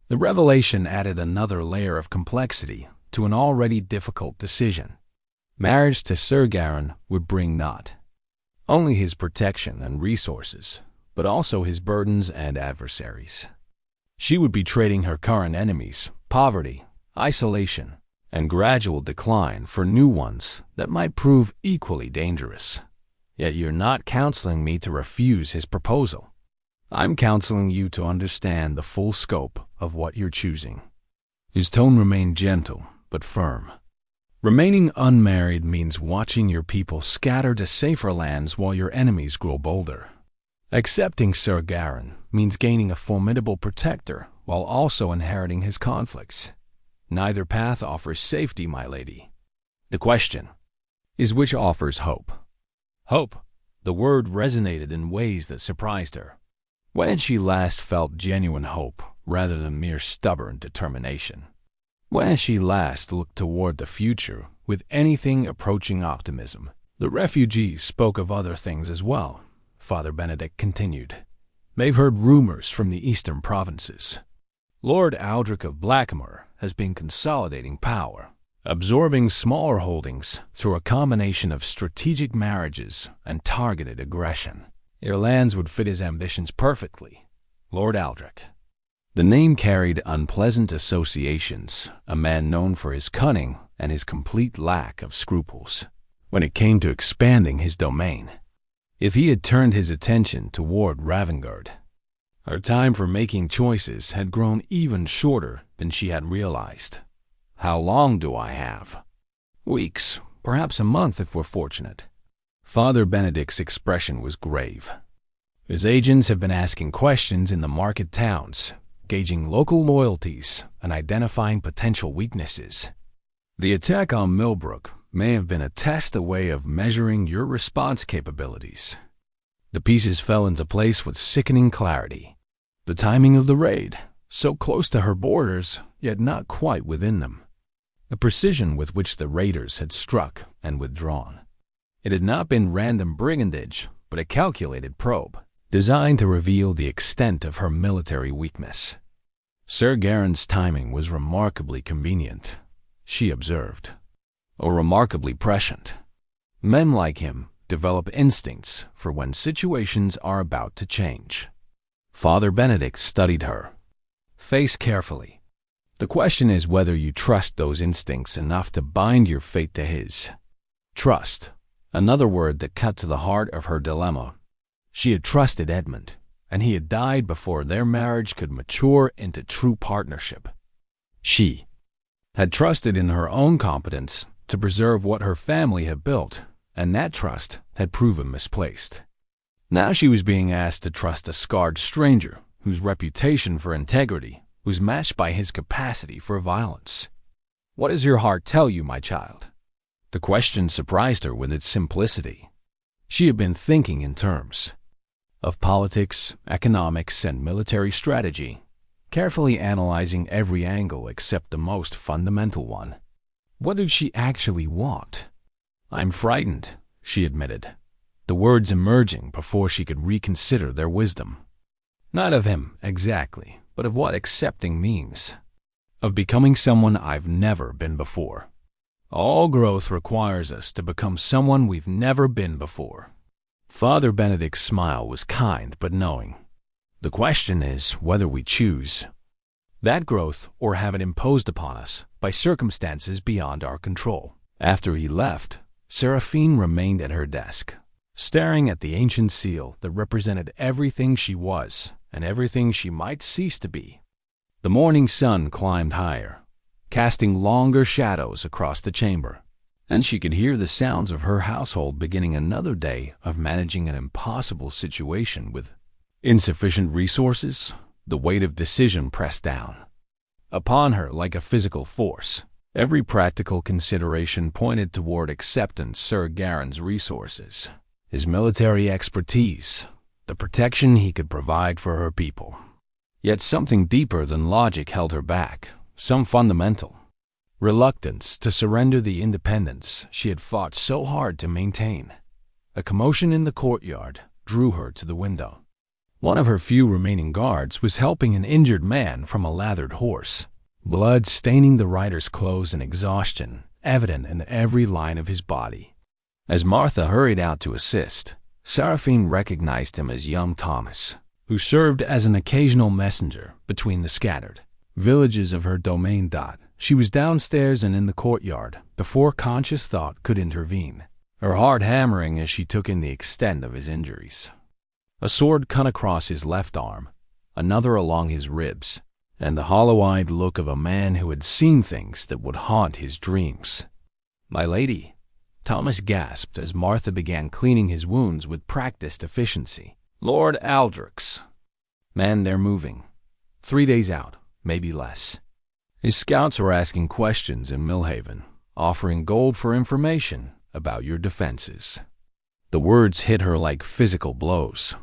Speaker 1: The revelation added another layer of complexity to an already difficult decision. Marriage to Sir Garron would bring not only his protection and resources, but also his burdens and adversaries. She would be trading her current enemies, poverty, isolation, and gradual decline for new ones that might prove equally dangerous. Yet you're not counseling me to refuse his proposal. I'm counseling you to understand the full scope of what you're choosing. His tone remained gentle but firm. Remaining unmarried means watching your people scatter to safer lands while your enemies grow bolder. Accepting Sir Garron means gaining a formidable protector while also inheriting his conflicts. Neither path offers safety, my lady. The question is which offers hope. Hope. The word resonated in ways that surprised her. When had she last felt genuine hope rather than mere stubborn determination? When had she last looked toward the future with anything approaching optimism? The refugees spoke of other things as well, Father Benedict continued. They've heard rumors from the eastern provinces. Lord Aldrich of Blackmoor has been consolidating power, absorbing smaller holdings through a combination of strategic marriages and targeted aggression. Your lands would fit his ambitions perfectly. Lord Aldrich. The name carried unpleasant associations, a man known for his cunning and his complete lack of scruples when it came to expanding his domain. If he had turned his attention toward Ravengard, her time for making choices had grown even shorter than she had realized. How long do I have? Weeks, perhaps a month if we're fortunate. Father Benedict's expression was grave. His agents have been asking questions in the market towns, gauging local loyalties and identifying potential weaknesses. The attack on Millbrook may have been a test, a way of measuring your response capabilities. The pieces fell into place with sickening clarity. The timing of the raid, so close to her borders, yet not quite within them. The precision with which the raiders had struck and withdrawn. It had not been random brigandage, but a calculated probe, designed to reveal the extent of her military weakness. Sir Garron's timing was remarkably convenient, she observed, or remarkably prescient. Men like him develop instincts for when situations are about to change. Father Benedict studied her face carefully. The question is whether you trust those instincts enough to bind your fate to his. Trust, another word that cut to the heart of her dilemma. She had trusted Edmund, and he had died before their marriage could mature into true partnership. She had trusted in her own competence to preserve what her family had built, and that trust had proven misplaced. Now she was being asked to trust a scarred stranger whose reputation for integrity was matched by his capacity for violence. What does your heart tell you, my child? The question surprised her with its simplicity. She had been thinking in terms of politics, economics, and military strategy, carefully analyzing every angle except the most fundamental one. What did she actually want? I'm frightened, she admitted, the words emerging before she could reconsider their wisdom. Not of him, exactly, but of what accepting means. Of becoming someone I've never been before. All growth requires us to become someone we've never been before. Father Benedict's smile was kind but knowing. The question is whether we choose that growth or have it imposed upon us by circumstances beyond our control. After he left, Seraphine remained at her desk, staring at the ancient seal that represented everything she was and everything she might cease to be. The morning sun climbed higher, casting longer shadows across the chamber. and she could hear the sounds of her household beginning another day of managing an impossible situation with insufficient resources. The weight of decision pressed down upon her like a physical force. Every practical consideration pointed toward acceptance. Sir Garron's resources, his military expertise, the protection he could provide for her people. Yet something deeper than logic held her back, some fundamental reluctance to surrender the independence she had fought so hard to maintain. A commotion in the courtyard drew her to the window. One of her few remaining guards was helping an injured man from a lathered horse, blood staining the rider's clothes and exhaustion evident in every line of his body. As Martha hurried out to assist, Seraphine recognized him as young Thomas, who served as an occasional messenger between the scattered villages of her domain. She was downstairs and in the courtyard before conscious thought could intervene, her heart hammering as she took in the extent of his injuries. A sword cut across his left arm, another along his ribs, and the hollow-eyed look of a man who had seen things that would haunt his dreams. "My lady," Thomas gasped as Martha began cleaning his wounds with practiced efficiency. "Lord Aldrich's. Man, they're moving. 3 days out, maybe less. His scouts are asking questions in Millhaven, offering gold for information about your defenses." The words hit her like physical blows.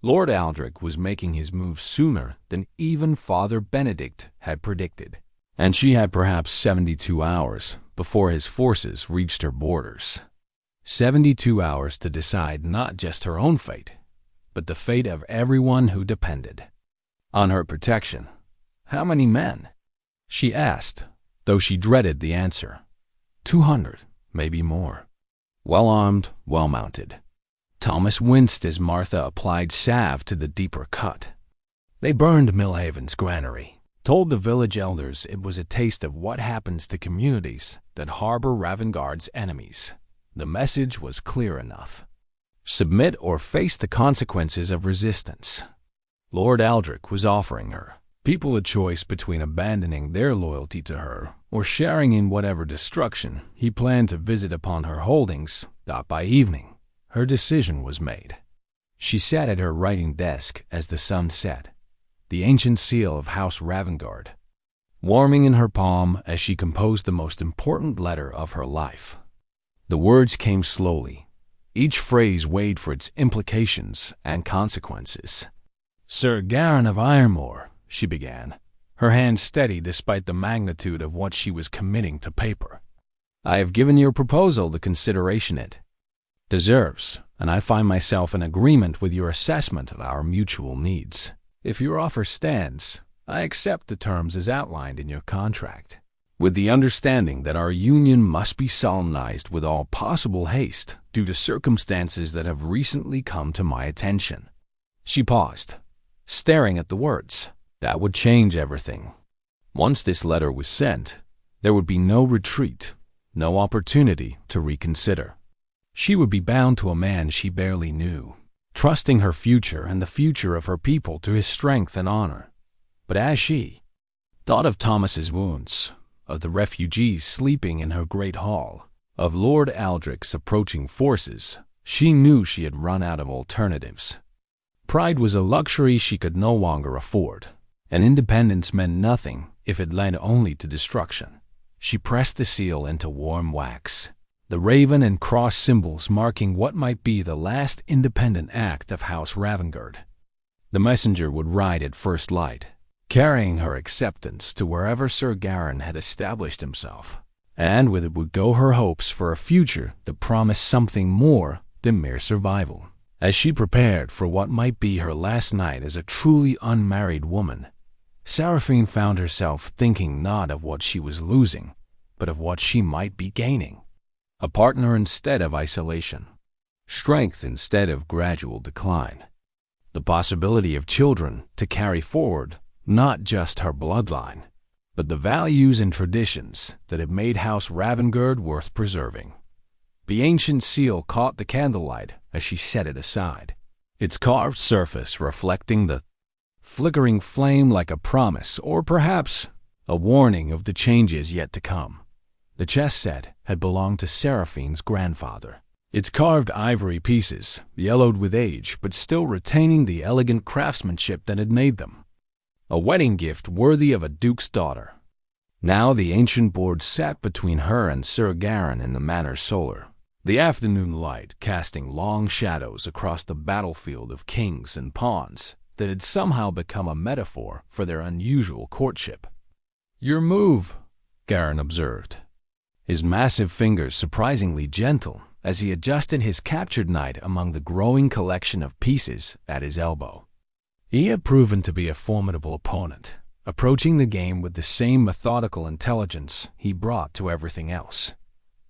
Speaker 1: Lord Aldrich was making his move sooner than even Father Benedict had predicted, and she had perhaps 72 hours before his forces reached her borders. 72 hours to decide not just her own fate, but the fate of everyone who depended on her protection. "How many men?" she asked, though she dreaded the answer. 200, maybe more. Well-armed, well-mounted. Thomas winced as Martha applied salve to the deeper cut. They burned Millhaven's granary, told the village elders it was a taste of what happens to communities that harbor Ravengard's enemies. The message was clear enough. Submit or face the consequences of resistance. Lord Aldrich was offering her people a choice between abandoning their loyalty to her or sharing in whatever destruction he planned to visit upon her holdings. By evening, her decision was made. She sat at her writing desk as the sun set, the ancient seal of House Ravengard warming in her palm as she composed the most important letter of her life. The words came slowly, each phrase weighed for its implications and consequences. "Sir Garron of Iremore," she began, her hand steady despite the magnitude of what she was committing to paper. "I have given your proposal the consideration it deserves, and I find myself in agreement with your assessment of our mutual needs. If your offer stands, I accept the terms as outlined in your contract, with the understanding that our union must be solemnized with all possible haste due to circumstances that have recently come to my attention." She paused, staring at the words. That would change everything. Once this letter was sent, there would be no retreat, no opportunity to reconsider. She would be bound to a man she barely knew, trusting her future and the future of her people to his strength and honor. But as she thought of Thomas's wounds, of the refugees sleeping in her great hall, of Lord Aldrich's approaching forces, she knew she had run out of alternatives. Pride was a luxury she could no longer afford, and independence meant nothing if it led only to destruction. She pressed the seal into warm wax, the raven and cross symbols marking what might be the last independent act of House Ravengard. The messenger would ride at first light, carrying her acceptance to wherever Sir Garron had established himself, and with it would go her hopes for a future that promised something more than mere survival. As she prepared for what might be her last night as a truly unmarried woman, Seraphine found herself thinking not of what she was losing, but of what she might be gaining. A partner instead of isolation, strength instead of gradual decline, the possibility of children to carry forward not just her bloodline, but the values and traditions that had made House Ravengard worth preserving. The ancient seal caught the candlelight as she set it aside, its carved surface reflecting the flickering flame like a promise or perhaps a warning of the changes yet to come. The chest set, had belonged to Seraphine's grandfather. Its carved ivory pieces, yellowed with age but still retaining the elegant craftsmanship that had made them. A wedding gift worthy of a duke's daughter. Now the ancient board sat between her and Sir Garron in the manor solar, the afternoon light casting long shadows across the battlefield of kings and pawns that had somehow become a metaphor for their unusual courtship. "Your move," Garron observed, his massive fingers surprisingly gentle as he adjusted his captured knight among the growing collection of pieces at his elbow. He had proven to be a formidable opponent, approaching the game with the same methodical intelligence he brought to everything else.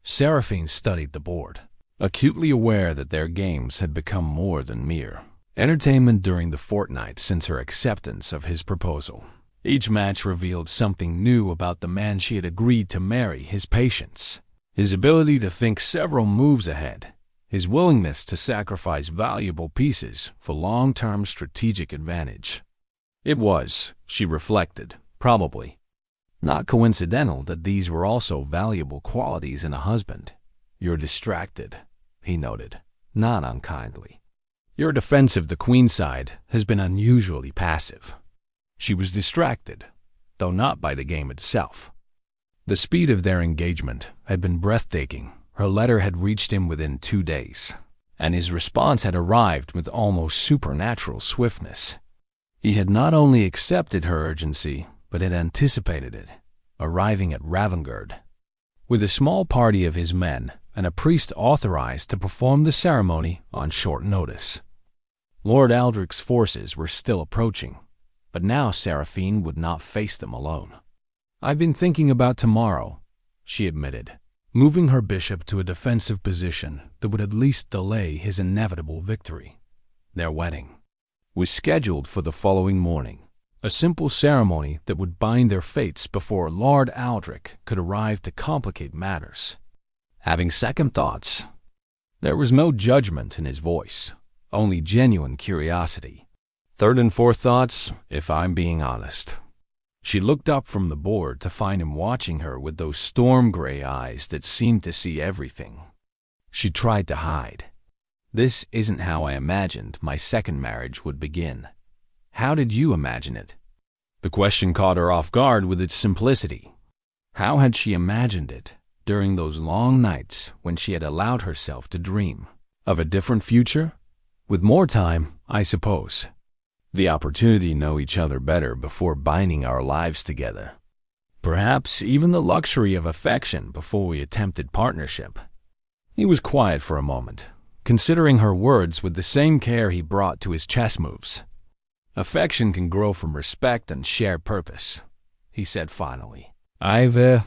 Speaker 1: Seraphine studied the board, acutely aware that their games had become more than mere entertainment during the fortnight since her acceptance of his proposal. Each match revealed something new about the man she had agreed to marry: his patience, his ability to think several moves ahead, his willingness to sacrifice valuable pieces for long-term strategic advantage. It was, she reflected, probably not coincidental that these were also valuable qualities in a husband. "You're distracted," he noted, not unkindly. "Your defense of the queen side has been unusually passive." She was distracted, though not by the game itself. The speed of their engagement had been breathtaking. Her letter had reached him within 2 days, and his response had arrived with almost supernatural swiftness. He had not only accepted her urgency, but had anticipated it, arriving at Ravengard with a small party of his men and a priest authorized to perform the ceremony on short notice. Lord Aldrich's forces were still approaching, but now Seraphine would not face them alone. "I've been thinking about tomorrow," she admitted, moving her bishop to a defensive position that would at least delay his inevitable victory. Their wedding was scheduled for the following morning, a simple ceremony that would bind their fates before Lord Aldrich could arrive to complicate matters. Having second thoughts, there was no judgment in his voice, only genuine curiosity. "Third and fourth thoughts, if I'm being honest." She looked up from the board to find him watching her with those storm-gray eyes that seemed to see everything. She tried to hide. "This isn't how I imagined my second marriage would begin." "How did you imagine it?" The question caught her off guard with its simplicity. How had she imagined it during those long nights when she had allowed herself to dream of a different future? With more time, I suppose. The opportunity to know each other better before binding our lives together. Perhaps even the luxury of affection before we attempted partnership. He was quiet for a moment, considering her words with the same care he brought to his chess moves. "Affection can grow from respect and shared purpose," he said finally. "I've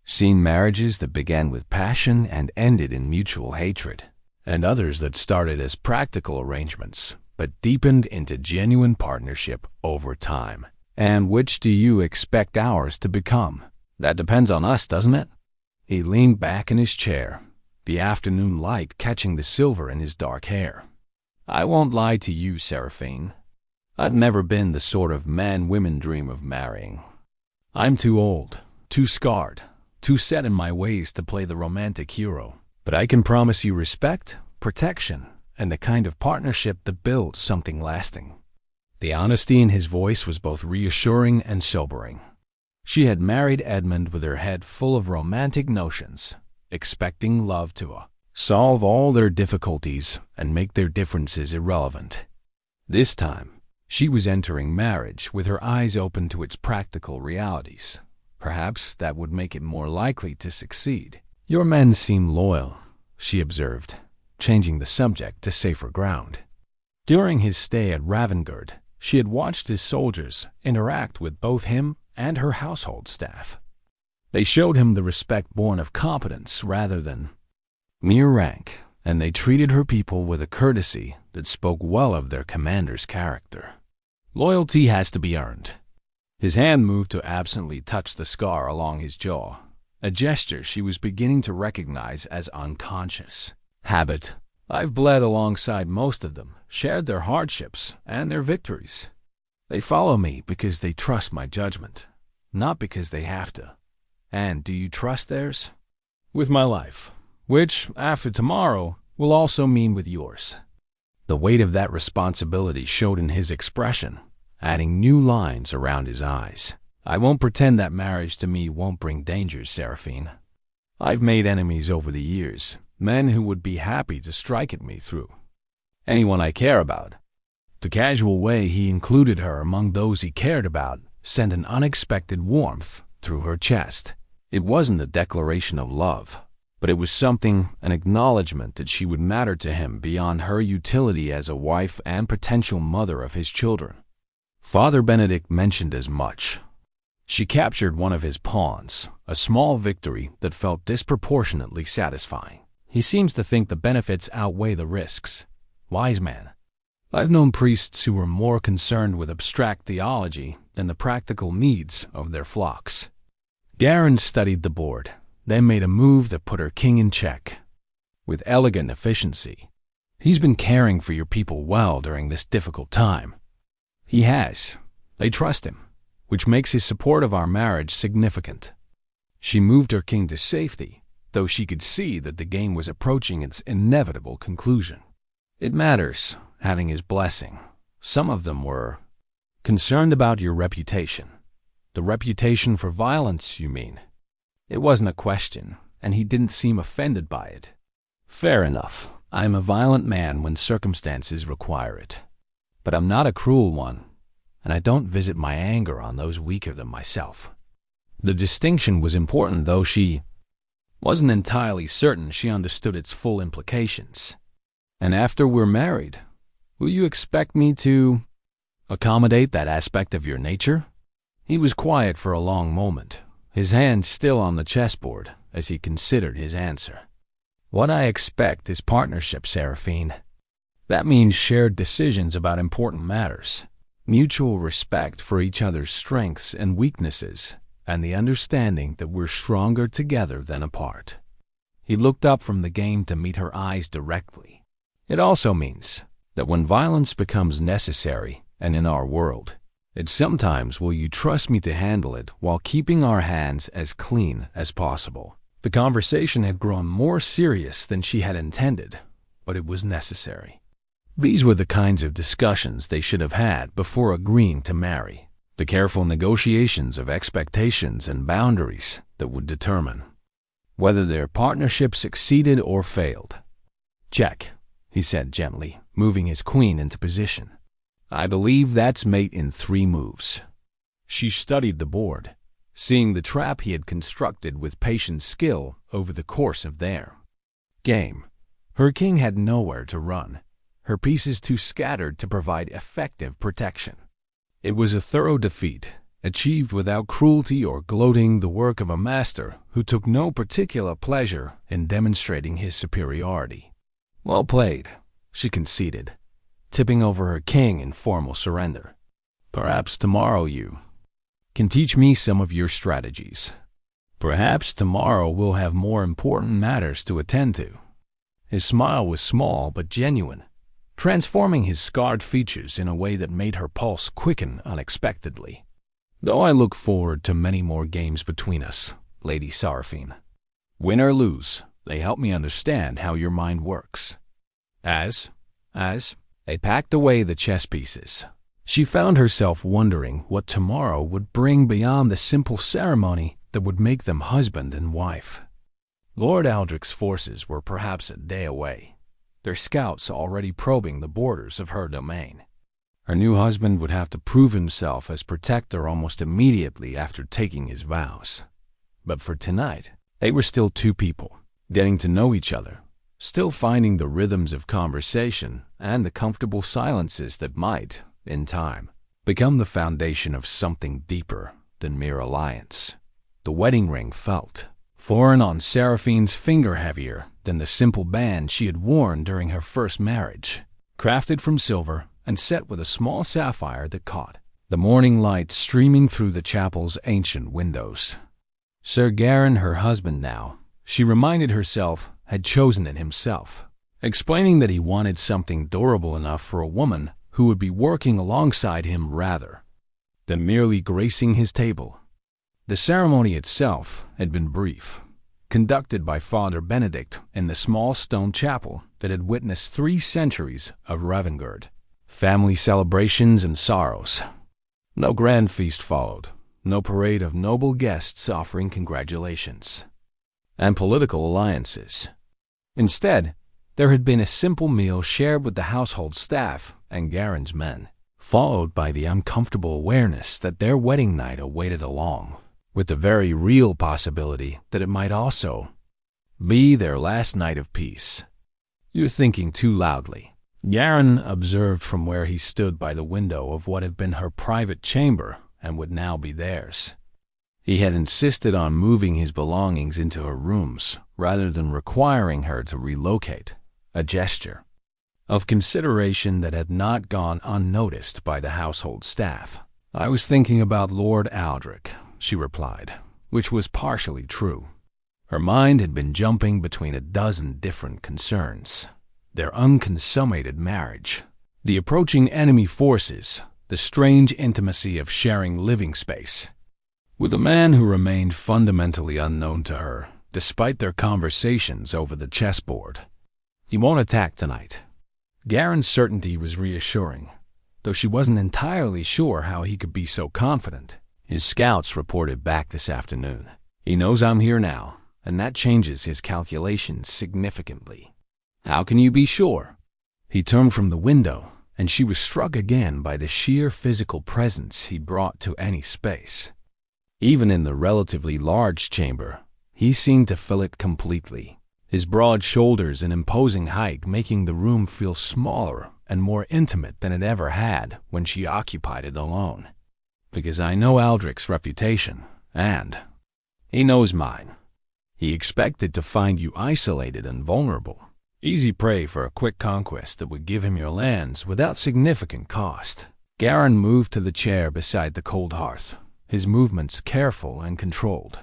Speaker 1: seen marriages that began with passion and ended in mutual hatred, and others that started as practical arrangements but deepened into genuine partnership over time. And which do you expect ours to become? That depends on us, doesn't it?" He leaned back in his chair, the afternoon light catching the silver in his dark hair. "I won't lie to you, Seraphine. I've never been the sort of man women dream of marrying. I'm too old, too scarred, too set in my ways to play the romantic hero. But I can promise you respect, protection, and the kind of partnership that builds something lasting." The honesty in his voice was both reassuring and sobering. She had married Edmund with her head full of romantic notions, expecting love to solve all their difficulties and make their differences irrelevant. This time, she was entering marriage with her eyes open to its practical realities. Perhaps that would make it more likely to succeed. "Your men seem loyal," she observed, changing the subject to safer ground. During his stay at Ravengard, she had watched his soldiers interact with both him and her household staff. They showed him the respect born of competence rather than mere rank, and they treated her people with a courtesy that spoke well of their commander's character. Loyalty has to be earned. His hand moved to absently touch the scar along his jaw, a gesture she was beginning to recognize as unconscious. "Habit. I've bled alongside most of them, shared their hardships and their victories. They follow me because they trust my judgment, not because they have to. And do you trust theirs?" with my life, which, after tomorrow, will also mean with yours." The weight of that responsibility showed in his expression, adding new lines around his eyes. "I won't pretend that marriage to me won't bring dangers, Seraphine. I've made enemies over the years, men who would be happy to strike at me through anyone I care about." The casual way he included her among those he cared about sent an unexpected warmth through her chest. It wasn't a declaration of love, but it was something, an acknowledgement that she would matter to him beyond her utility as a wife and potential mother of his children. Father Benedict mentioned as much. She captured one of his pawns, a small victory that felt disproportionately satisfying. "He seems to think the benefits outweigh the risks. Wise man." I've known priests who were more concerned with abstract theology than the practical needs of their flocks. Garron studied the board, then made a move that put her king in check. With elegant efficiency, "He's been caring for your people well during this difficult time." "He has. They trust him, which makes his support of our marriage significant." She moved her king to safety, though she could see that the game was approaching its inevitable conclusion. "It matters, having his blessing. Some of them were concerned about your reputation." "The reputation for violence, you mean?" It wasn't a question, and he didn't seem offended by it. "Fair enough. I'm a violent man when circumstances require it. But I'm not a cruel one, and I don't visit my anger on those weaker than myself." The distinction was important, though she wasn't entirely certain she understood its full implications. "And after we're married, will you expect me to accommodate that aspect of your nature?" He was quiet for a long moment, his hands still on the chessboard as he considered his answer. "What I expect is partnership, Seraphine. That means shared decisions about important matters, mutual respect for each other's strengths and weaknesses, and the understanding that we're stronger together than apart." He looked up from the game to meet her eyes directly. "It also means that when violence becomes necessary, and in our world, it sometimes will you trust me to handle it while keeping our hands as clean as possible." The conversation had grown more serious than she had intended, but it was necessary. These were the kinds of discussions they should have had before agreeing to marry, the careful negotiations of expectations and boundaries that would determine whether their partnership succeeded or failed. "Check," he said gently, moving his queen into position. "I believe that's mate in 3 moves." She studied the board, seeing the trap he had constructed with patient skill over the course of their game. Her king had nowhere to run, her pieces too scattered to provide effective protection. It was a thorough defeat, achieved without cruelty or gloating, the work of a master who took no particular pleasure in demonstrating his superiority. "Well played," she conceded, tipping over her king in formal surrender. "Perhaps tomorrow you can teach me some of your strategies. Perhaps tomorrow we'll have more important matters to attend to." His smile was small but genuine, transforming his scarred features in a way that made her pulse quicken unexpectedly. "Though I look forward to many more games between us, Lady Seraphine. Win or lose, they help me understand how your mind works." As they packed away the chess pieces, she found herself wondering what tomorrow would bring beyond the simple ceremony that would make them husband and wife. Lord Aldrich's forces were perhaps a day away, their scouts already probing the borders of her domain. Her new husband would have to prove himself as protector almost immediately after taking his vows. But for tonight, they were still 2 people, getting to know each other, still finding the rhythms of conversation and the comfortable silences that might, in time, become the foundation of something deeper than mere alliance. The wedding ring felt foreign on Seraphine's finger, heavier than the simple band she had worn during her first marriage, crafted from silver and set with a small sapphire that caught the morning light streaming through the chapel's ancient windows. Sir Garron, her husband now, she reminded herself, had chosen it himself, explaining that he wanted something durable enough for a woman who would be working alongside him rather than merely gracing his table. The ceremony itself had been brief, conducted by Father Benedict in the small stone chapel that had witnessed 3 centuries of Ravengard. Family celebrations and sorrows. No grand feast followed, no parade of noble guests offering congratulations and political alliances. Instead, there had been a simple meal shared with the household staff and Garron's men, followed by the uncomfortable awareness that their wedding night awaited along, with the very real possibility that it might also be their last night of peace. "You're thinking too loudly," Garron observed from where he stood by the window of what had been her private chamber and would now be theirs. He had insisted on moving his belongings into her rooms rather than requiring her to relocate, a gesture of consideration that had not gone unnoticed by the household staff. "I was thinking about Lord Aldrich," she replied, which was partially true. Her mind had been jumping between a dozen different concerns: their unconsummated marriage, the approaching enemy forces, the strange intimacy of sharing living space with a man who remained fundamentally unknown to her, despite their conversations over the chessboard. "He won't attack tonight." Garron's certainty was reassuring, though she wasn't entirely sure how he could be so confident. "His scouts reported back this afternoon. He knows I'm here now, and that changes his calculations significantly." "How can you be sure?" He turned from the window, and she was struck again by the sheer physical presence he brought to any space. Even in the relatively large chamber, he seemed to fill it completely, his broad shoulders and imposing height making the room feel smaller and more intimate than it ever had when she occupied it alone. "Because I know Aldrich's reputation, and he knows mine. He expected to find you isolated and vulnerable, easy prey for a quick conquest that would give him your lands without significant cost." Garron moved to the chair beside the cold hearth, his movements careful and controlled.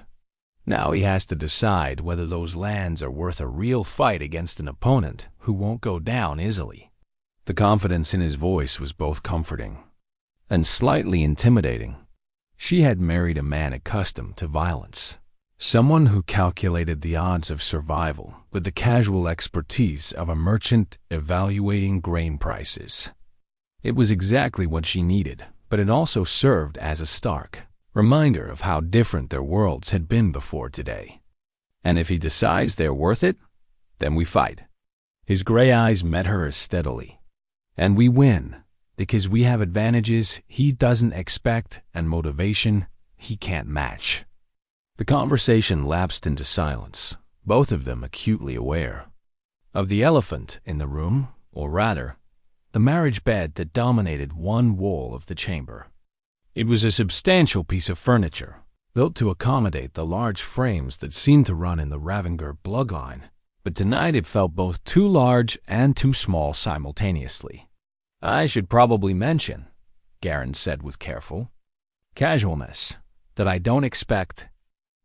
Speaker 1: Now he has to decide whether those lands are worth a real fight against an opponent who won't go down easily. The confidence in his voice was both comforting and slightly intimidating. She had married a man accustomed to violence, someone who calculated the odds of survival with the casual expertise of a merchant evaluating grain prices. It was exactly what she needed, but it also served as a stark reminder of how different their worlds had been before today. "And if he decides they're worth it, then we fight." His gray eyes met hers steadily. "And we win, because we have advantages he doesn't expect and motivation he can't match." The conversation lapsed into silence, both of them acutely aware of the elephant in the room, or rather, the marriage bed that dominated one wall of the chamber. It was a substantial piece of furniture, built to accommodate the large frames that seemed to run in the Ravengard bloodline, but tonight it felt both too large and too small simultaneously. "I should probably mention," Garron said with careful casualness, "that I don't expect.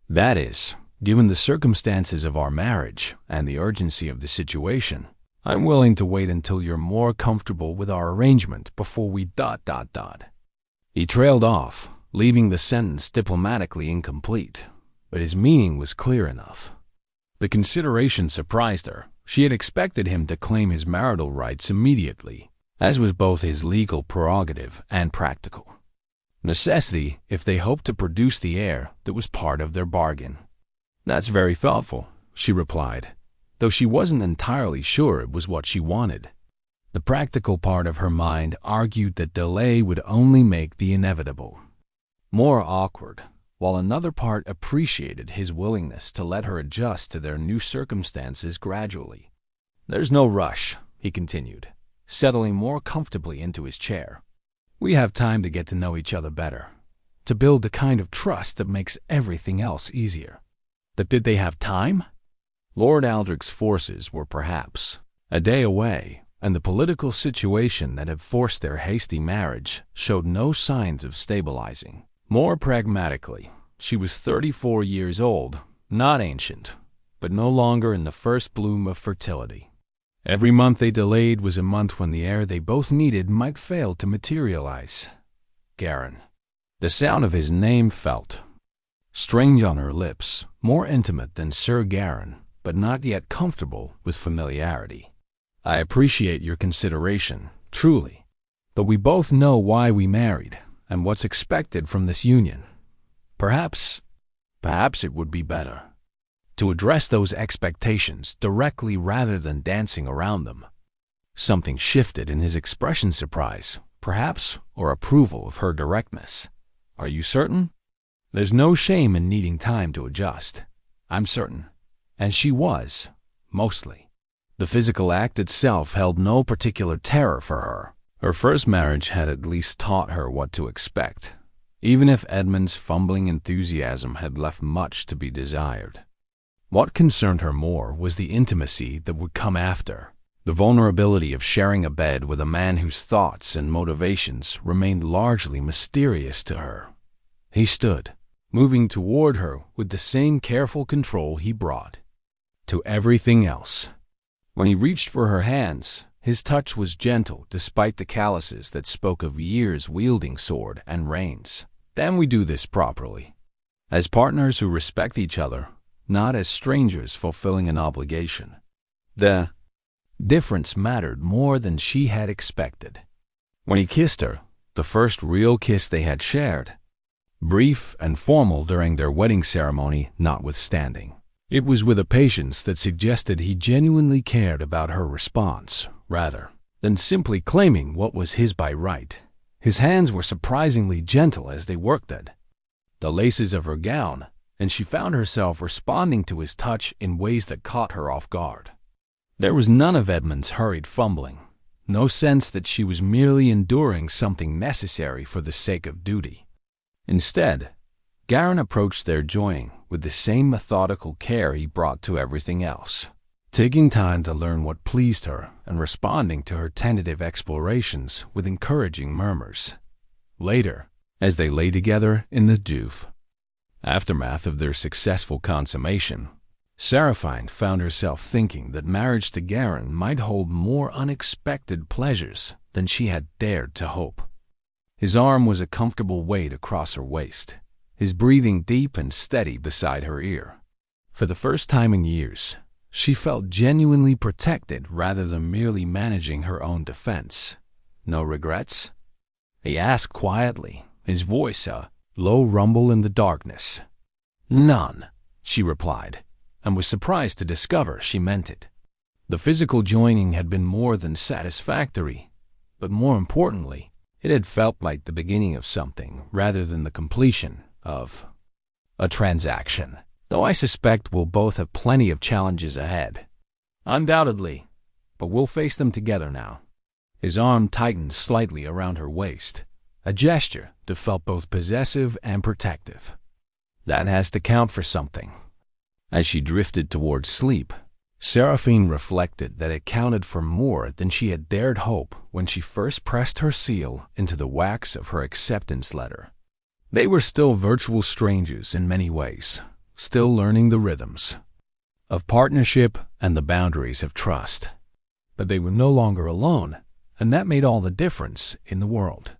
Speaker 1: That is, given the circumstances of our marriage and the urgency of the situation, I'm willing to wait until you're more comfortable with our arrangement before we ... He trailed off, leaving the sentence diplomatically incomplete, but his meaning was clear enough. The consideration surprised her. She had expected him to claim his marital rights immediately, as was both his legal prerogative and practical necessity if they hoped to produce the heir that was part of their bargain. "That's very thoughtful," she replied, though she wasn't entirely sure it was what she wanted. The practical part of her mind argued that delay would only make the inevitable more awkward, while another part appreciated his willingness to let her adjust to their new circumstances gradually. "There's no rush," he continued, settling more comfortably into his chair. "We have time to get to know each other better, to build the kind of trust that makes everything else easier." But did they have time? Lord Aldrich's forces were perhaps a day away, and the political situation that had forced their hasty marriage showed no signs of stabilizing. More pragmatically, she was 34 years old, not ancient, but no longer in the first bloom of fertility. Every month they delayed was a month when the heir they both needed might fail to materialize. Garron. The sound of his name felt strange on her lips, more intimate than Sir Garron, but not yet comfortable with familiarity. I appreciate your consideration, truly, but we both know why we married and what's expected from this union. Perhaps it would be better to address those expectations directly rather than dancing around them. Something shifted in his expression, surprise, perhaps, or approval of her directness. Are you certain? There's no shame in needing time to adjust. I'm certain. And she was, mostly. The physical act itself held no particular terror for her. Her first marriage had at least taught her what to expect, even if Edmund's fumbling enthusiasm had left much to be desired. What concerned her more was the intimacy that would come after, the vulnerability of sharing a bed with a man whose thoughts and motivations remained largely mysterious to her. He stood, moving toward her with the same careful control he brought to everything else. When he reached for her hands, his touch was gentle despite the calluses that spoke of years wielding sword and reins. Then we do this properly, as partners who respect each other, not as strangers fulfilling an obligation. The difference mattered more than she had expected. When he kissed her, the first real kiss they had shared, brief and formal during their wedding ceremony notwithstanding, it was with a patience that suggested he genuinely cared about her response, rather than simply claiming what was his by right. His hands were surprisingly gentle as they worked at the laces of her gown, and she found herself responding to his touch in ways that caught her off guard. There was none of Edmund's hurried fumbling, no sense that she was merely enduring something necessary for the sake of duty. Instead, Garron approached their joining with the same methodical care he brought to everything else, taking time to learn what pleased her and responding to her tentative explorations with encouraging murmurs. Later, as they lay together in the Douve, aftermath of their successful consummation, Seraphine found herself thinking that marriage to Garron might hold more unexpected pleasures than she had dared to hope. His arm was a comfortable weight across her waist, his breathing deep and steady beside her ear. For the first time in years, she felt genuinely protected rather than merely managing her own defense. No regrets? He asked quietly, his voice a low rumble in the darkness. None, she replied, and was surprised to discover she meant it. The physical joining had been more than satisfactory, but more importantly, it had felt like the beginning of something rather than the completion of a transaction. Though I suspect we'll both have plenty of challenges ahead. Undoubtedly, but we'll face them together now. His arm tightened slightly around her waist, a gesture that felt both possessive and protective. That has to count for something. As she drifted towards sleep, Seraphine reflected that it counted for more than she had dared hope when she first pressed her seal into the wax of her acceptance letter. They were still virtual strangers in many ways, still learning the rhythms of partnership and the boundaries of trust. But they were no longer alone, and that made all the difference in the world.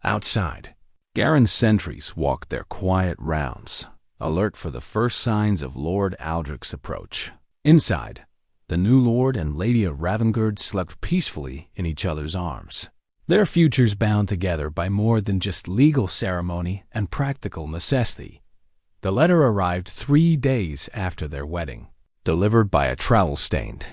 Speaker 1: Outside, Garron's sentries walked their quiet rounds, alert for the first signs of Lord Aldrich's approach. Inside, the new Lord and Lady of Ravengard slept peacefully in each other's arms, their futures bound together by more than just legal ceremony and practical necessity. The letter arrived 3 days after their wedding, delivered by a travel-stained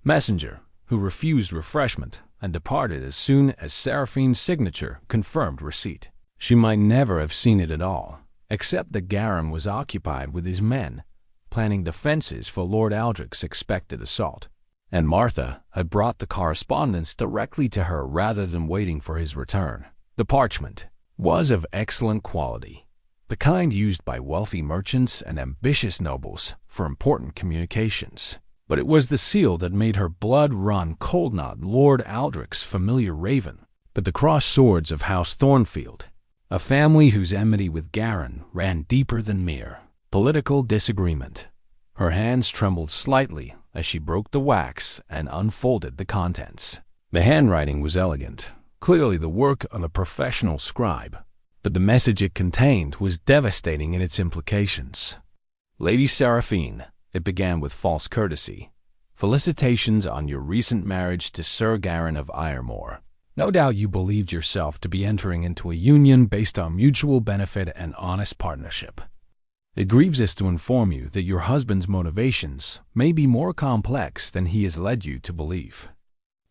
Speaker 1: messenger who refused refreshment and departed as soon as Seraphine's signature confirmed receipt. She might never have seen it at all, except that Garron was occupied with his men, planning defenses for Lord Aldrich's expected assault, and Martha had brought the correspondence directly to her rather than waiting for his return. The parchment was of excellent quality, the kind used by wealthy merchants and ambitious nobles for important communications. But it was the seal that made her blood run cold. Not Lord Aldrich's familiar raven, but the crossed swords of House Thornfield, a family whose enmity with Garron ran deeper than mere political disagreement. Her hands trembled slightly as she broke the wax and unfolded the contents. The handwriting was elegant, clearly the work of a professional scribe, but the message it contained was devastating in its implications. Lady Seraphine, it began with false courtesy. Felicitations on your recent marriage to Sir Garron of Iremore. No doubt you believed yourself to be entering into a union based on mutual benefit and honest partnership. It grieves us to inform you that your husband's motivations may be more complex than he has led you to believe.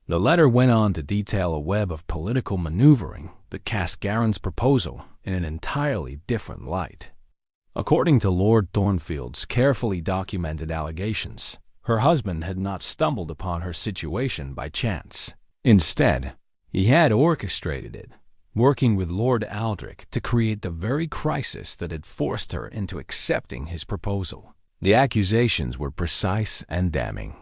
Speaker 1: The letter went on to detail a web of political maneuvering that cast Garron's proposal in an entirely different light. According to Lord Thornfield's carefully documented allegations, her husband had not stumbled upon her situation by chance. Instead, he had orchestrated it, working with Lord Aldrich to create the very crisis that had forced her into accepting his proposal. The accusations were precise and damning.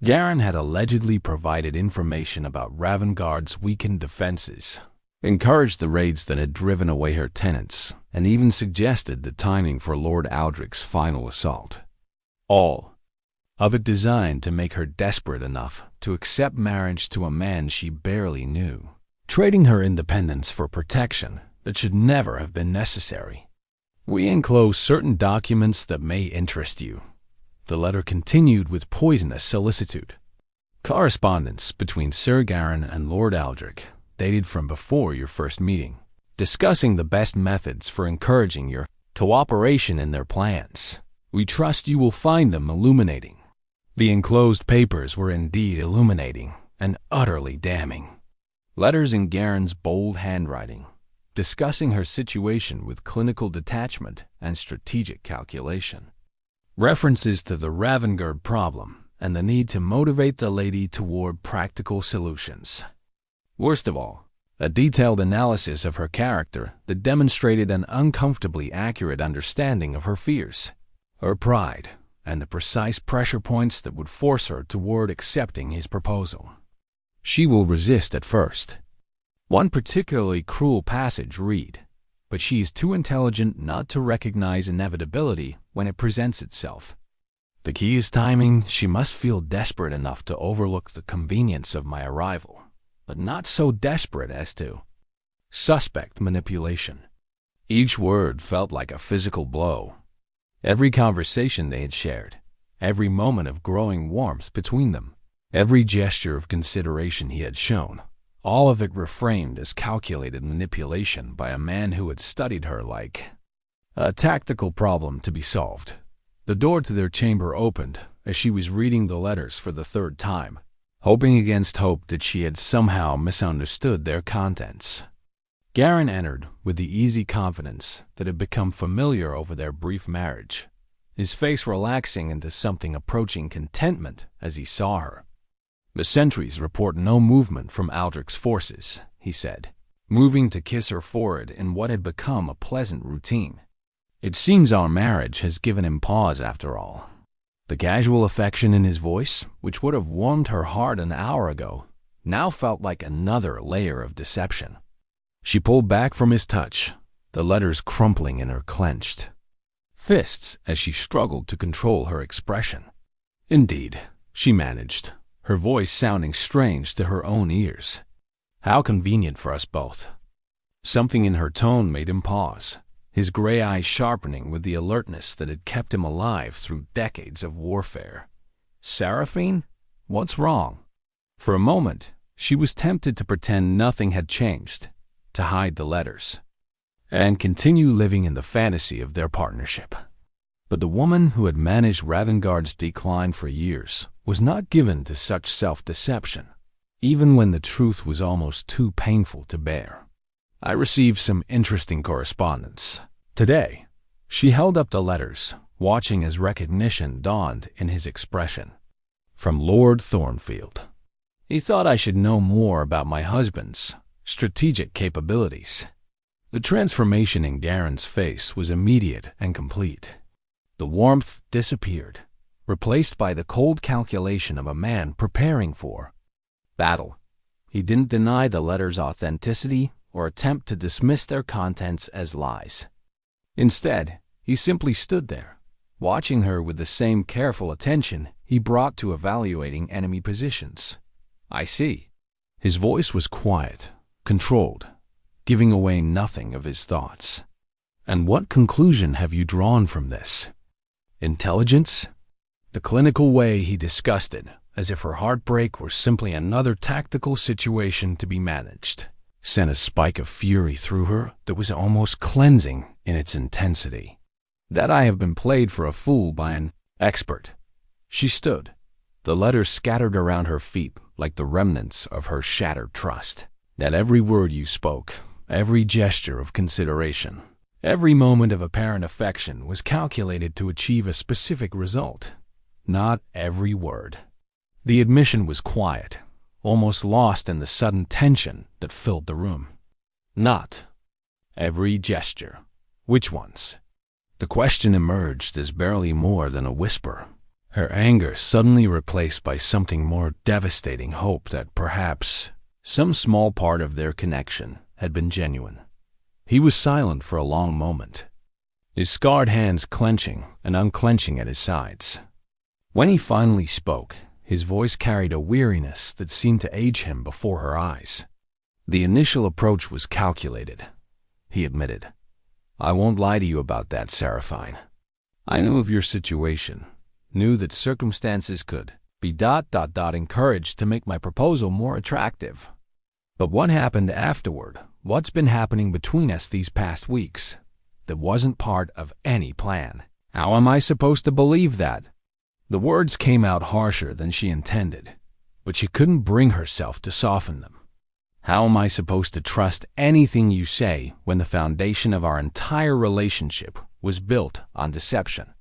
Speaker 1: Garron had allegedly provided information about Ravengard's weakened defenses, encouraged the raids that had driven away her tenants, and even suggested the timing for Lord Aldrich's final assault. All of it designed to make her desperate enough to accept marriage to a man she barely knew, trading her independence for protection that should never have been necessary. We enclose certain documents that may interest you. The letter continued with poisonous solicitude. Correspondence between Sir Garron and Lord Aldrich dated from before your first meeting, discussing the best methods for encouraging your cooperation in their plans. We trust you will find them illuminating. The enclosed papers were indeed illuminating and utterly damning. Letters in Garron's bold handwriting, discussing her situation with clinical detachment and strategic calculation. References to the Ravengard problem and the need to motivate the lady toward practical solutions. Worst of all, a detailed analysis of her character that demonstrated an uncomfortably accurate understanding of her fears, her pride, and the precise pressure points that would force her toward accepting his proposal. She will resist at first. One particularly cruel passage read, but she is too intelligent not to recognize inevitability when it presents itself. The key is timing. She must feel desperate enough to overlook the convenience of my arrival, but not so desperate as to suspect manipulation. Each word felt like a physical blow. Every conversation they had shared, every moment of growing warmth between them, every gesture of consideration he had shown, all of it reframed as calculated manipulation by a man who had studied her like a tactical problem to be solved. The door to their chamber opened as she was reading the letters for the third time, hoping against hope that she had somehow misunderstood their contents. Garron entered with the easy confidence that had become familiar over their brief marriage, his face relaxing into something approaching contentment as he saw her. The sentries report no movement from Aldrich's forces, he said, moving to kiss her forehead in what had become a pleasant routine. It seems our marriage has given him pause after all. The casual affection in his voice, which would have warmed her heart an hour ago, now felt like another layer of deception. She pulled back from his touch, the letters crumpling in her clenched fists as she struggled to control her expression. Indeed, she managed, her voice sounding strange to her own ears. How convenient for us both. Something in her tone made him pause, his gray eyes sharpening with the alertness that had kept him alive through decades of warfare. Seraphine? What's wrong? For a moment, she was tempted to pretend nothing had changed, to hide the letters, and continue living in the fantasy of their partnership. But the woman who had managed Ravengard's decline for years was not given to such self-deception, even when the truth was almost too painful to bear. I received some interesting correspondence today. She held up the letters, watching as recognition dawned in his expression. From Lord Thornfield. He thought I should know more about my husband's strategic capabilities. The transformation in Garron's face was immediate and complete. The warmth disappeared, replaced by the cold calculation of a man preparing for battle. He didn't deny the letters' authenticity or attempt to dismiss their contents as lies. Instead, he simply stood there, watching her with the same careful attention he brought to evaluating enemy positions. I see. His voice was quiet, controlled, giving away nothing of his thoughts. And what conclusion have you drawn from this? Intelligence? The clinical way he discussed it, as if her heartbreak were simply another tactical situation to be managed, sent a spike of fury through her that was almost cleansing in its intensity. That I have been played for a fool by an expert. She stood, the letters scattered around her feet like the remnants of her shattered trust. That every word you spoke, every gesture of consideration, every moment of apparent affection was calculated to achieve a specific result. Not every word. The admission was quiet, almost lost in the sudden tension that filled the room. Not every gesture. Which ones? The question emerged as barely more than a whisper, her anger suddenly replaced by something more devastating hope that perhaps some small part of their connection had been genuine. He was silent for a long moment, his scarred hands clenching and unclenching at his sides. When he finally spoke, his voice carried a weariness that seemed to age him before her eyes. The initial approach was calculated, he admitted. I won't lie to you about that, Seraphine. I knew of your situation, knew that circumstances could be encouraged to make my proposal more attractive. But what happened afterward, what's been happening between us these past weeks, that wasn't part of any plan? How am I supposed to believe that? The words came out harsher than she intended, but she couldn't bring herself to soften them. How am I supposed to trust anything you say when the foundation of our entire relationship was built on deception?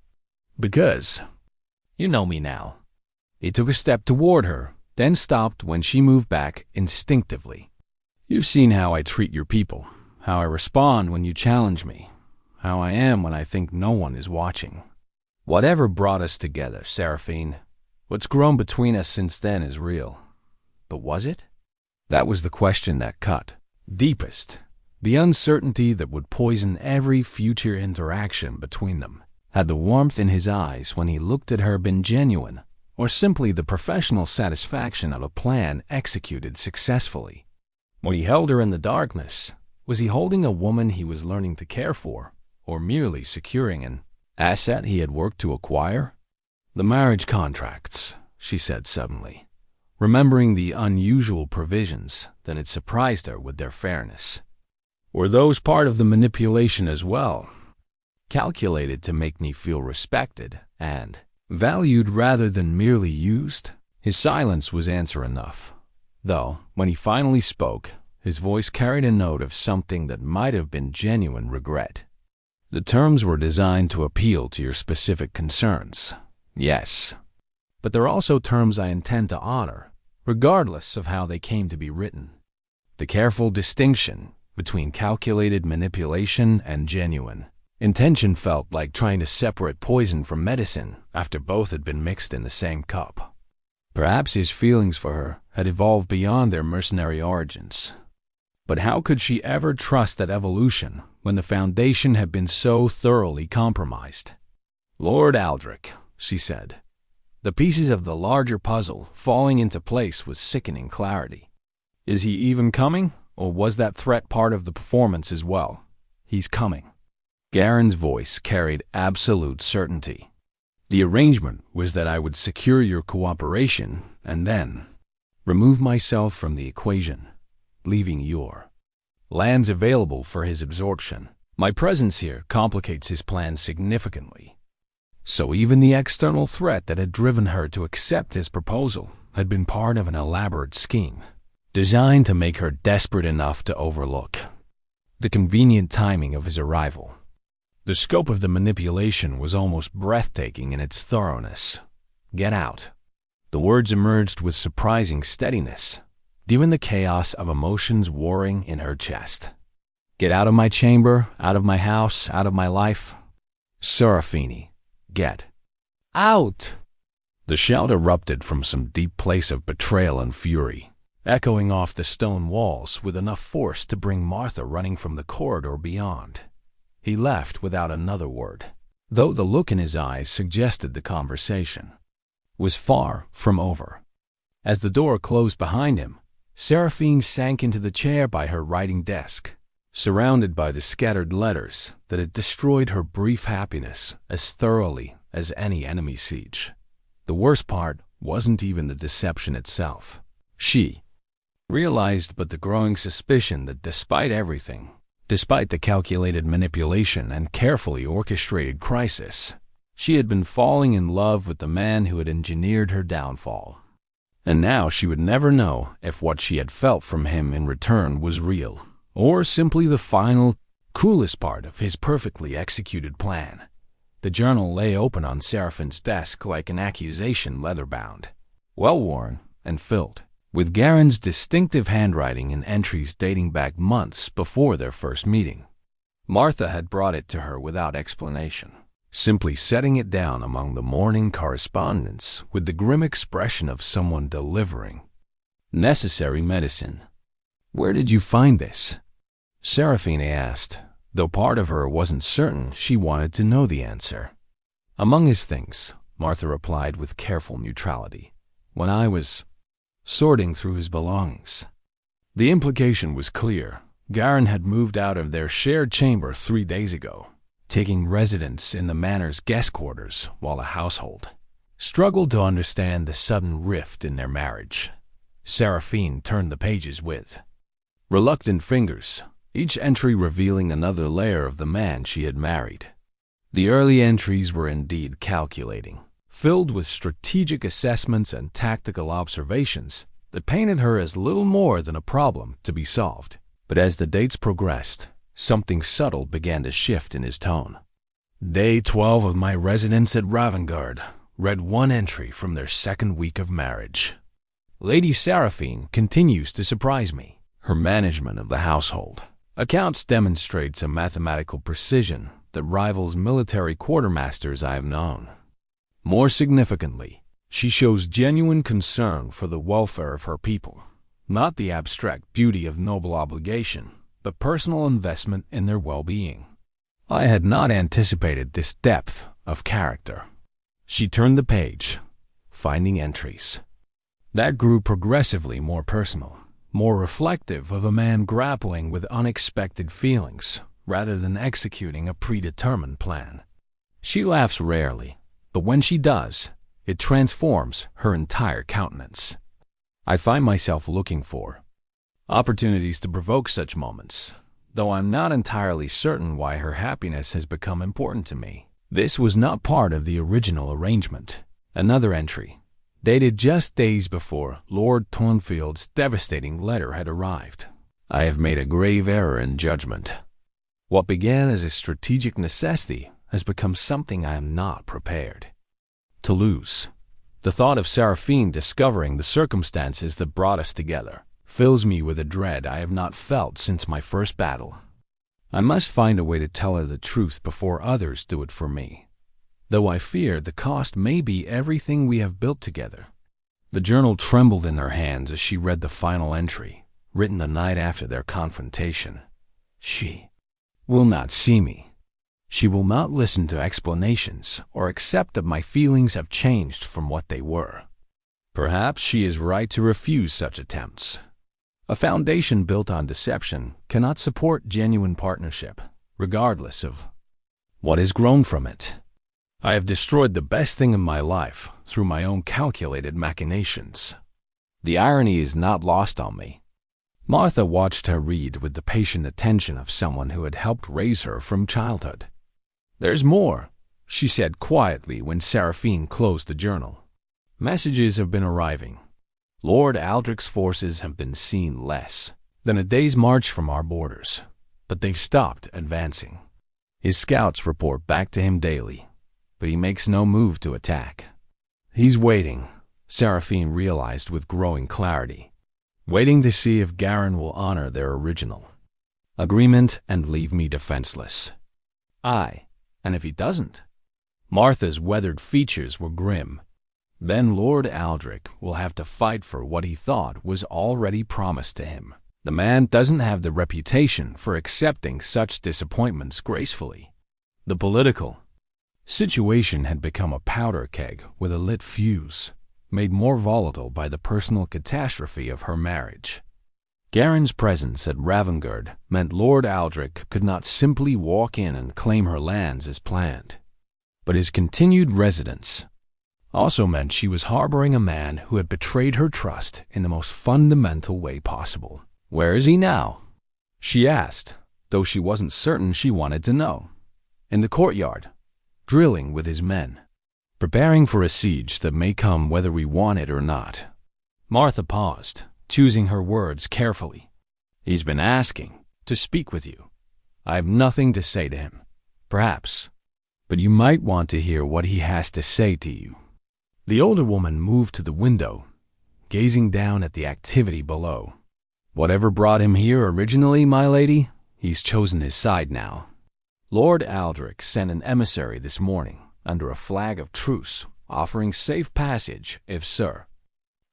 Speaker 1: Because, you know me now. He took a step toward her, then stopped when she moved back instinctively. You've seen how I treat your people, how I respond when you challenge me, how I am when I think no one is watching. Whatever brought us together, Seraphine, what's grown between us since then is real. But was it? That was the question that cut deepest. The uncertainty that would poison every future interaction between them. Had the warmth in his eyes when he looked at her been genuine, or simply the professional satisfaction of a plan executed successfully? When he held her in the darkness, was he holding a woman he was learning to care for, or merely securing an asset he had worked to acquire? The marriage contracts, she said suddenly, remembering the unusual provisions that had surprised her with their fairness. Were those part of the manipulation as well? Calculated to make me feel respected and valued rather than merely used? His silence was answer enough, though when he finally spoke, his voice carried a note of something that might have been genuine regret. The terms were designed to appeal to your specific concerns, yes, but they're also terms I intend to honor, regardless of how they came to be written. The careful distinction between calculated manipulation and genuine intention felt like trying to separate poison from medicine after both had been mixed in the same cup. Perhaps his feelings for her had evolved beyond their mercenary origins. But how could she ever trust that evolution when the foundation had been so thoroughly compromised? Lord Aldrich, she said, the pieces of the larger puzzle falling into place with sickening clarity. Is he even coming, or was that threat part of the performance as well? He's coming. Garron's voice carried absolute certainty. The arrangement was that I would secure your cooperation and then remove myself from the equation, leaving your lands available for his absorption. My presence here complicates his plan significantly. So even the external threat that had driven her to accept his proposal had been part of an elaborate scheme, designed to make her desperate enough to overlook the convenient timing of his arrival. The scope of the manipulation was almost breathtaking in its thoroughness. Get out. The words emerged with surprising steadiness, given the chaos of emotions warring in her chest. Get out of my chamber, out of my house, out of my life. Seraphine, get out! The shout erupted from some deep place of betrayal and fury, echoing off the stone walls with enough force to bring Martha running from the corridor beyond. He left without another word, though the look in his eyes suggested the conversation was far from over. As the door closed behind him, Seraphine sank into the chair by her writing desk, surrounded by the scattered letters that had destroyed her brief happiness as thoroughly as any enemy siege. The worst part wasn't even the deception itself. She realized but the growing suspicion that despite everything, despite the calculated manipulation and carefully orchestrated crisis, she had been falling in love with the man who had engineered her downfall. And now she would never know if what she had felt from him in return was real, or simply the final, coolest part of his perfectly executed plan. The journal lay open on Seraphine's desk like an accusation leather-bound, well-worn and filled with Garron's distinctive handwriting and entries dating back months before their first meeting. Martha had brought it to her without explanation, simply setting it down among the morning correspondence with the grim expression of someone delivering necessary medicine. "Where did you find this?" Seraphine asked, though part of her wasn't certain she wanted to know the answer. "Among his things," Martha replied with careful neutrality, "when I was sorting through his belongings." The implication was clear. Garron had moved out of their shared chamber 3 days ago, taking residence in the manor's guest quarters while the household struggled to understand the sudden rift in their marriage. Seraphine turned the pages with reluctant fingers, each entry revealing another layer of the man she had married. The early entries were indeed calculating, filled with strategic assessments and tactical observations that painted her as little more than a problem to be solved. But as the dates progressed, something subtle began to shift in his tone. "Day 12 of my residence at Ravengard," read one entry from their second week of marriage. "Lady Seraphine continues to surprise me. Her management of the household accounts demonstrates a mathematical precision that rivals military quartermasters I have known. More significantly, she shows genuine concern for the welfare of her people, not the abstract beauty of noble obligation, but personal investment in their well-being. I had not anticipated this depth of character." She turned the page, finding entries that grew progressively more personal, more reflective of a man grappling with unexpected feelings rather than executing a predetermined plan. She laughs rarely, but when she does, it transforms her entire countenance. I find myself looking for opportunities to provoke such moments, though I'm not entirely certain why her happiness has become important to me. This was not part of the original arrangement. Another entry, dated just days before Lord Thornfield's devastating letter had arrived. "I have made a grave error in judgment. What began as a strategic necessity has become something I am not prepared to lose. The thought of Seraphine discovering the circumstances that brought us together fills me with a dread I have not felt since my first battle. I must find a way to tell her the truth before others do it for me, though I fear the cost may be everything we have built together." The journal trembled in her hands as she read the final entry, written the night after their confrontation. "She will not see me. She will not listen to explanations or accept that my feelings have changed from what they were. Perhaps she is right to refuse such attempts. A foundation built on deception cannot support genuine partnership, regardless of what has grown from it. I have destroyed the best thing in my life through my own calculated machinations. The irony is not lost on me." Martha watched her read with the patient attention of someone who had helped raise her from childhood. "There's more," she said quietly when Seraphine closed the journal. "Messages have been arriving. Lord Aldrich's forces have been seen less than a day's march from our borders, but they've stopped advancing. His scouts report back to him daily, but he makes no move to attack. He's waiting," Seraphine realized with growing clarity, "waiting to see if Garron will honor their original agreement and leave me defenseless. And if he doesn't?" Martha's weathered features were grim. "Then Lord Aldrich will have to fight for what he thought was already promised to him. The man doesn't have the reputation for accepting such disappointments gracefully." The political situation had become a powder keg with a lit fuse, made more volatile by the personal catastrophe of her marriage. Garron's presence at Ravengard meant Lord Aldrich could not simply walk in and claim her lands as planned. But his continued residence also meant she was harboring a man who had betrayed her trust in the most fundamental way possible. "Where is he now?" she asked, though she wasn't certain she wanted to know. "In the courtyard, drilling with his men, preparing for a siege that may come whether we want it or not." Martha paused, choosing her words carefully. "He's been asking to speak with you. I have nothing to say to him, perhaps, but you might want to hear what he has to say to you." The older woman moved to the window, gazing down at the activity below. "Whatever brought him here originally, my lady, he's chosen his side now. Lord Aldrich sent an emissary this morning under a flag of truce, offering safe passage if Sir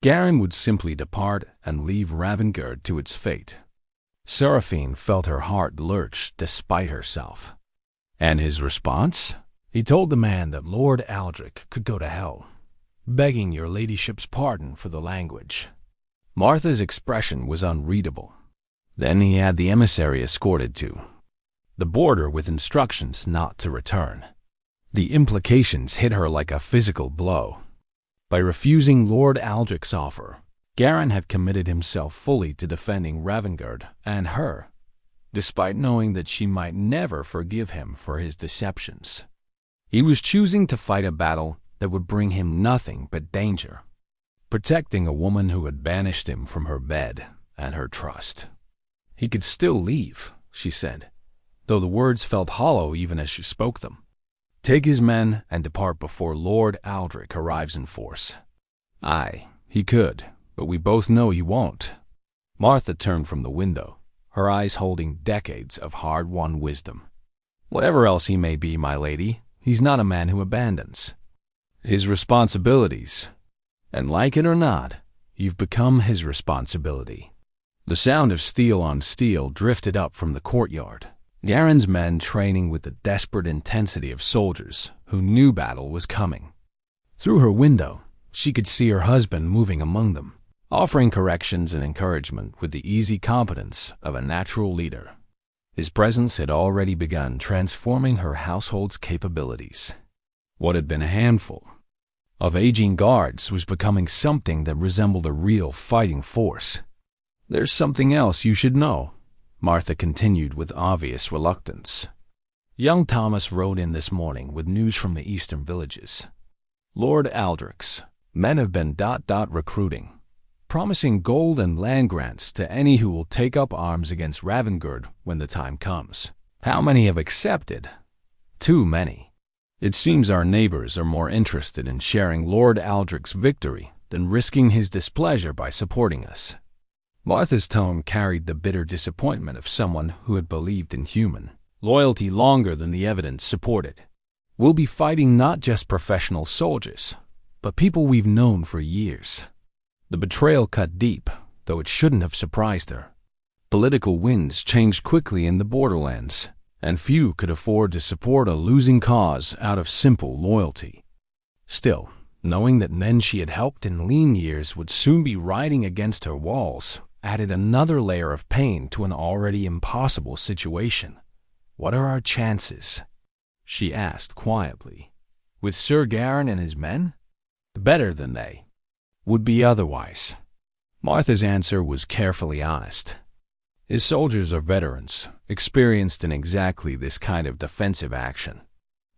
Speaker 1: Garron would simply depart and leave Ravengard to its fate." Seraphine felt her heart lurch despite herself. "And his response?" "He told the man that Lord Aldrich could go to hell, begging your ladyship's pardon for the language." Martha's expression was unreadable. "Then he had the emissary escorted to the border with instructions not to return." The implications hit her like a physical blow. By refusing Lord Aldrich's offer, Garron had committed himself fully to defending Ravengard and her, despite knowing that she might never forgive him for his deceptions. He was choosing to fight a battle that would bring him nothing but danger, protecting a woman who had banished him from her bed and her trust. "He could still leave," she said, though the words felt hollow even as she spoke them. "Take his men and depart before Lord Aldrich arrives in force." "Aye, he could, but we both know he won't." Martha turned from the window, her eyes holding decades of hard-won wisdom. "Whatever else he may be, my lady, he's not a man who abandons his responsibilities. And like it or not, you've become his responsibility." The sound of steel on steel drifted up from the courtyard. Garron's men training with the desperate intensity of soldiers who knew battle was coming. Through her window, she could see her husband moving among them, offering corrections and encouragement with the easy competence of a natural leader. His presence had already begun transforming her household's capabilities. What had been a handful of aging guards was becoming something that resembled a real fighting force. "There's something else you should know," Martha continued with obvious reluctance. "Young Thomas rode in this morning with news from the eastern villages. Lord Aldrich's men have been recruiting, promising gold and land grants to any who will take up arms against Ravengard when the time comes. How many have accepted? Too many. It seems our neighbors are more interested in sharing Lord Aldrich's victory than risking his displeasure by supporting us." Martha's tone carried the bitter disappointment of someone who had believed in human loyalty longer than the evidence supported. "We'll be fighting not just professional soldiers, but people we've known for years." The betrayal cut deep, though it shouldn't have surprised her. Political winds changed quickly in the borderlands, and few could afford to support a losing cause out of simple loyalty. Still, knowing that men she had helped in lean years would soon be riding against her walls added another layer of pain to an already impossible situation. "What are our chances?" she asked quietly. "With Sir Garron and his men? Better than they would be otherwise." Martha's answer was carefully honest. "His soldiers are veterans, experienced in exactly this kind of defensive action.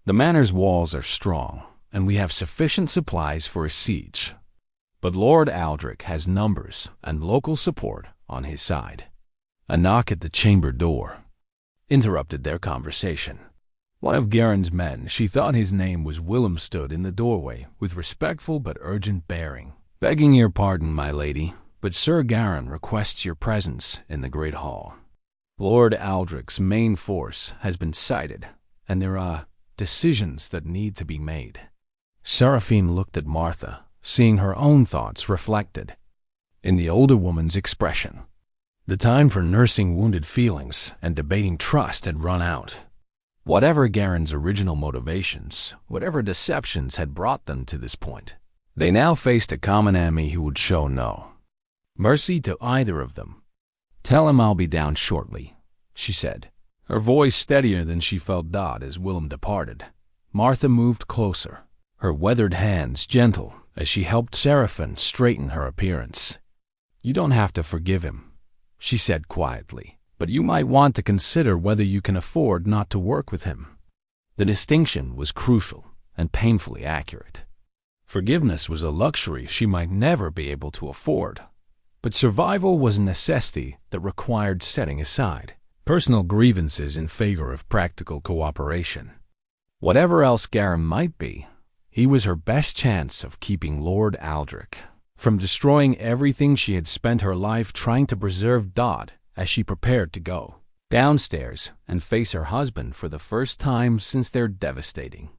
Speaker 1: The manor's walls are strong, and we have sufficient supplies for a siege. But Lord Aldrich has numbers and local support on his side." A knock at the chamber door interrupted their conversation. One of Garron's men, she thought his name was Willem, stood in the doorway with respectful but urgent bearing. "Begging your pardon, my lady, but Sir Garron requests your presence in the great hall. Lord Aldrich's main force has been sighted, and there are decisions that need to be made." Seraphine looked at Martha, seeing her own thoughts reflected in the older woman's expression. The time for nursing wounded feelings and debating trust had run out. Whatever Garron's original motivations, whatever deceptions had brought them to this point, they now faced a common enemy who would show no mercy to either of them. "Tell him I'll be down shortly," she said, her voice steadier than she felt Dodd as Willem departed. Martha moved closer, her weathered hands gentle as she helped Seraphine straighten her appearance. "You don't have to forgive him," she said quietly, "but you might want to consider whether you can afford not to work with him." The distinction was crucial and painfully accurate. Forgiveness was a luxury she might never be able to afford, but survival was a necessity that required setting aside personal grievances in favor of practical cooperation. Whatever else Garron might be, he was her best chance of keeping Lord Aldrich from destroying everything she had spent her life trying to preserve. Dodd, as she prepared to go downstairs and face her husband for the first time since their devastating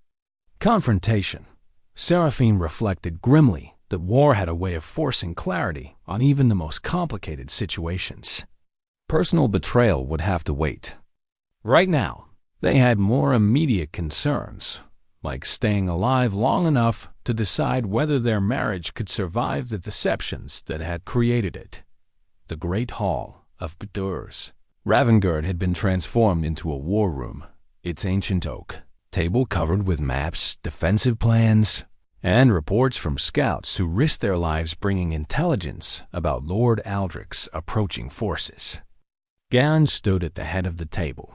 Speaker 1: confrontation, Seraphine reflected grimly that war had a way of forcing clarity on even the most complicated situations. Personal betrayal would have to wait. Right now, they had more immediate concerns, like staying alive long enough to decide whether their marriage could survive the deceptions that had created it. The Great Hall of B'durs. Ravengard had been transformed into a war room, its ancient oak table covered with maps, defensive plans, and reports from scouts who risked their lives bringing intelligence about Lord Aldrich's approaching forces. Garron stood at the head of the table,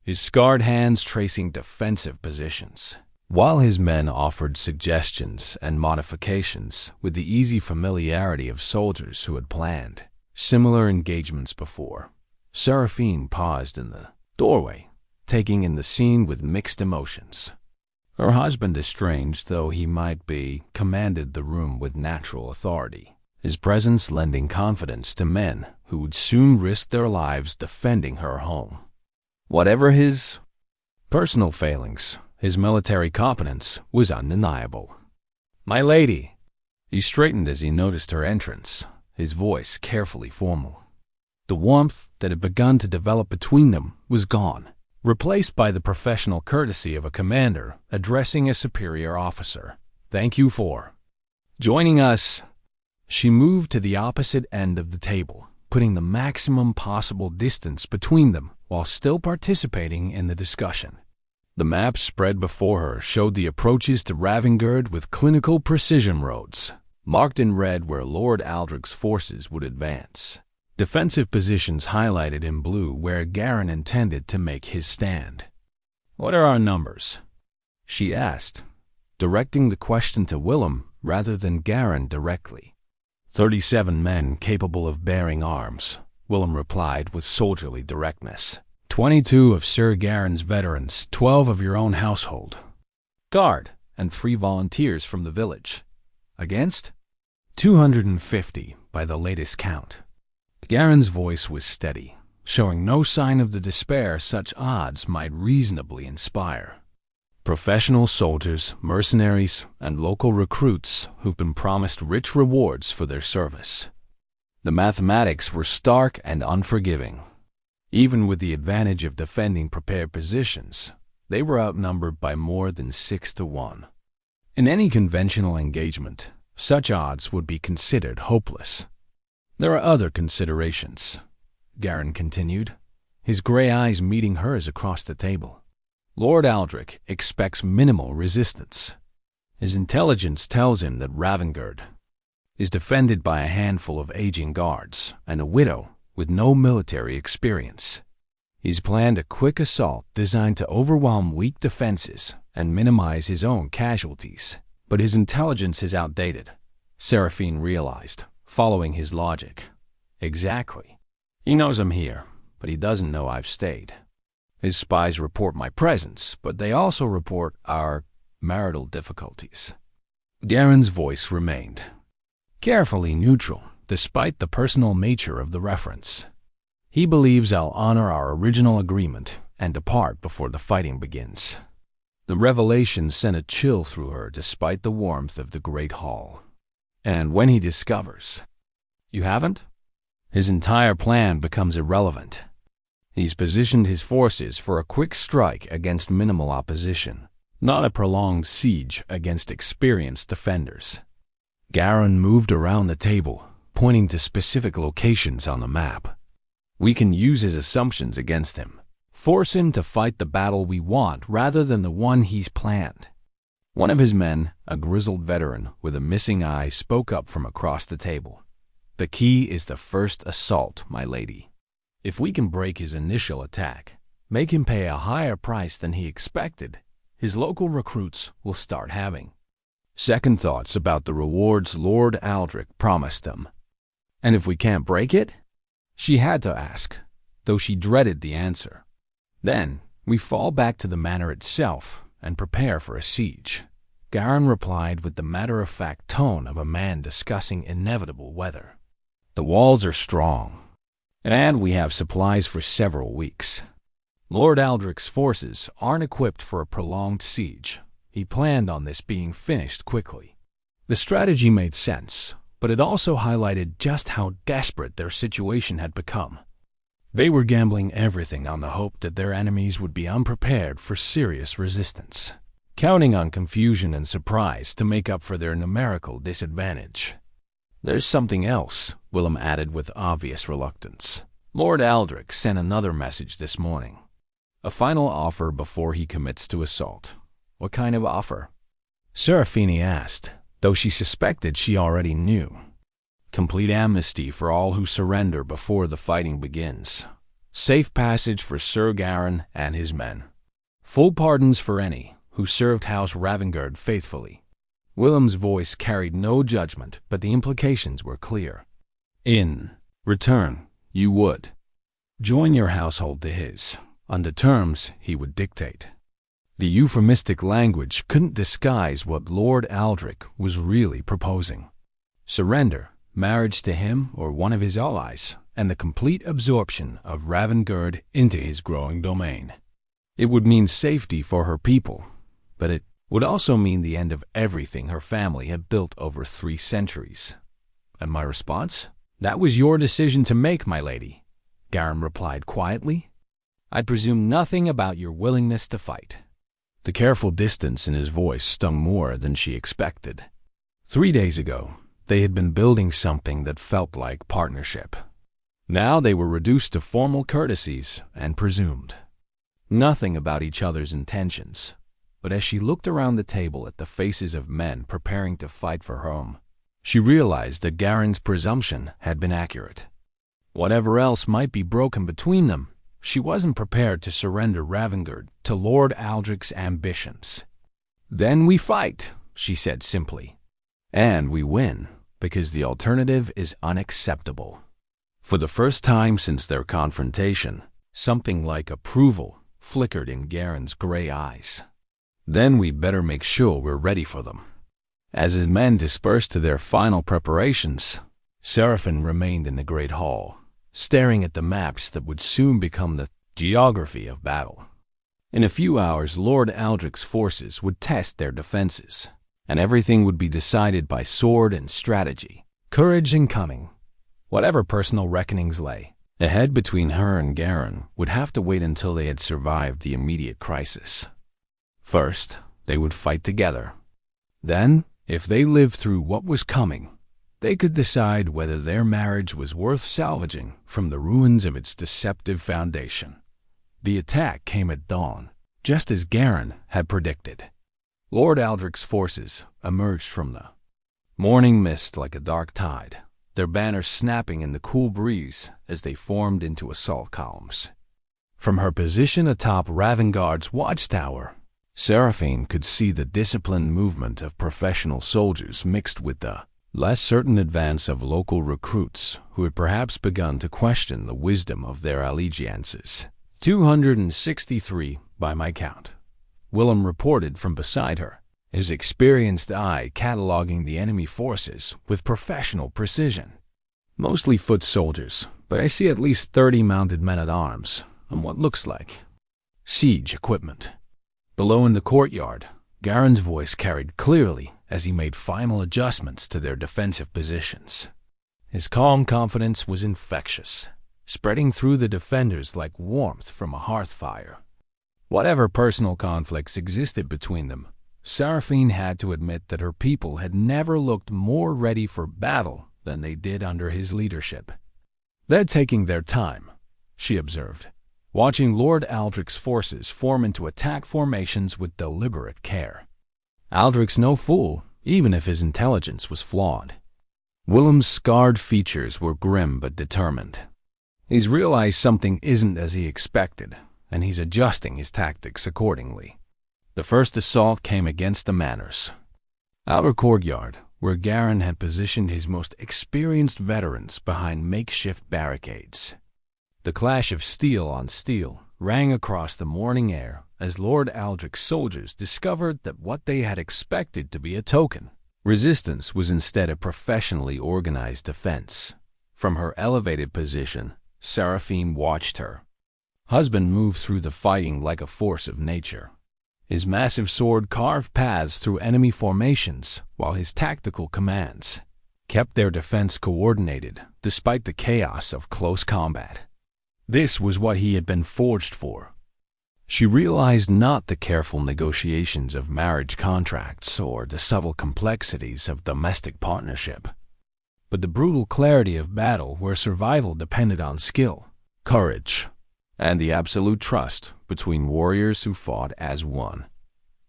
Speaker 1: his scarred hands tracing defensive positions, while his men offered suggestions and modifications with the easy familiarity of soldiers who had planned similar engagements before. Seraphine paused in the doorway, taking in the scene with mixed emotions. Her husband, estranged though he might be, commanded the room with natural authority, his presence lending confidence to men who would soon risk their lives defending her home. Whatever his personal failings, his military competence was undeniable. "My lady." He straightened as he noticed her entrance, his voice carefully formal. The warmth that had begun to develop between them was gone, replaced by the professional courtesy of a commander addressing a superior officer. "Thank you for joining us." She moved to the opposite end of the table, putting the maximum possible distance between them while still participating in the discussion. The map spread before her showed the approaches to Ravengard with clinical precision roads, marked in red where Lord Aldrich's forces would advance. Defensive positions highlighted in blue where Garron intended to make his stand. "What are our numbers?" she asked, directing the question to Willem rather than Garron directly. 37 men capable of bearing arms," Willem replied with soldierly directness. 22 of Sir Garron's veterans, 12 of your own household, guard, and 3 volunteers from the village. Against 250 by the latest count. Garron's voice was steady, showing no sign of the despair such odds might reasonably inspire. Professional soldiers, mercenaries, and local recruits who've been promised rich rewards for their service. The mathematics were stark and unforgiving. Even with the advantage of defending prepared positions, they were outnumbered by more than 6 to 1. In any conventional engagement, such odds would be considered hopeless. "There are other considerations," Garron continued, his gray eyes meeting hers across the table. "Lord Aldrich expects minimal resistance. His intelligence tells him that Ravengard is defended by a handful of aging guards and a widow with no military experience. He's planned a quick assault designed to overwhelm weak defenses and minimize his own casualties. But his intelligence is outdated," Seraphine realized, following his logic. "Exactly. He knows I'm here, but he doesn't know I've stayed. His spies report my presence, but they also report our marital difficulties." Garron's voice remained carefully neutral, despite the personal nature of the reference. "He believes I'll honor our original agreement and depart before the fighting begins." The revelation sent a chill through her despite the warmth of the great hall. "And when he discovers you haven't?" His entire plan becomes irrelevant. He's positioned his forces for a quick strike against minimal opposition, not a prolonged siege against experienced defenders. Garron moved around the table, pointing to specific locations on the map. We can use his assumptions against him, force him to fight the battle we want rather than the one he's planned. One of his men, a grizzled veteran with a missing eye, spoke up from across the table. The key is the first assault, my lady. If we can break his initial attack, make him pay a higher price than he expected, his local recruits will start having second thoughts about the rewards Lord Aldrich promised them. And if we can't break it? She had to ask, though she dreaded the answer. Then we fall back to the manor itself and prepare for a siege. Garron replied with the matter-of-fact tone of a man discussing inevitable weather. The walls are strong, and we have supplies for several weeks. Lord Aldrich's forces aren't equipped for a prolonged siege. He planned on this being finished quickly. The strategy made sense, but it also highlighted just how desperate their situation had become. They were gambling everything on the hope that their enemies would be unprepared for serious resistance, counting on confusion and surprise to make up for their numerical disadvantage. There's something else, Willem added with obvious reluctance. Lord Aldrich sent another message this morning. A final offer before he commits to assault. What kind of offer? Seraphine asked, though she suspected she already knew. Complete amnesty for all who surrender before the fighting begins. Safe passage for Sir Garron and his men. Full pardons for any who served House Ravengard faithfully. Willem's voice carried no judgment, but the implications were clear. In return, you would join your household to his, under terms he would dictate. The euphemistic language couldn't disguise what Lord Aldrich was really proposing. Surrender, marriage to him or one of his allies, and the complete absorption of Ravengard into his growing domain. It would mean safety for her people, but it would also mean the end of everything her family had built over 3 centuries. And my response? That was your decision to make, my lady, Garron replied quietly. I presume nothing about your willingness to fight. The careful distance in his voice stung more than she expected. 3 days ago, they had been building something that felt like partnership. Now they were reduced to formal courtesies and presumed nothing about each other's intentions. But as she looked around the table at the faces of men preparing to fight for home, she realized that Garron's presumption had been accurate. Whatever else might be broken between them, she wasn't prepared to surrender Ravengard to Lord Aldrich's ambitions. Then we fight, she said simply. And we win, because the alternative is unacceptable. For the first time since their confrontation, something like approval flickered in Garron's gray eyes. Then we'd better make sure we're ready for them. As his men dispersed to their final preparations, Seraphine remained in the great hall, staring at the maps that would soon become the geography of battle. In a few hours, Lord Aldrich's forces would test their defenses, and everything would be decided by sword and strategy, courage and cunning. Whatever personal reckonings lay ahead between her and Garron would have to wait until they had survived the immediate crisis. First, they would fight together. Then, if they lived through what was coming, they could decide whether their marriage was worth salvaging from the ruins of its deceptive foundation. The attack came at dawn, just as Garron had predicted. Lord Aldrich's forces emerged from the morning mist like a dark tide, their banners snapping in the cool breeze as they formed into assault columns. From her position atop Ravengard's watchtower, Seraphine could see the disciplined movement of professional soldiers mixed with the less certain advance of local recruits who had perhaps begun to question the wisdom of their allegiances. 263 by my count, Willem reported from beside her, his experienced eye cataloging the enemy forces with professional precision. Mostly foot soldiers, but I see at least 30 mounted men-at-arms and what looks like siege equipment. Below in the courtyard, Garron's voice carried clearly as he made final adjustments to their defensive positions. His calm confidence was infectious, spreading through the defenders like warmth from a hearth fire. Whatever personal conflicts existed between them, Seraphine had to admit that her people had never looked more ready for battle than they did under his leadership. They're taking their time, she observed, watching Lord Aldrich's forces form into attack formations with deliberate care. Aldrich's no fool, even if his intelligence was flawed. Willem's scarred features were grim but determined. He's realized something isn't as he expected, and he's adjusting his tactics accordingly. The first assault came against the manors. Outer courtyard, where Garron had positioned his most experienced veterans behind makeshift barricades. The clash of steel on steel rang across the morning air as Lord Aldrich's soldiers discovered that what they had expected to be a token resistance was instead a professionally organized defense. From her elevated position, Seraphine watched her husband moved through the fighting like a force of nature. His massive sword carved paths through enemy formations, while his tactical commands kept their defense coordinated despite the chaos of close combat. This was what he had been forged for. She realized not the careful negotiations of marriage contracts or the subtle complexities of domestic partnership, but the brutal clarity of battle where survival depended on skill, courage, and the absolute trust between warriors who fought as one.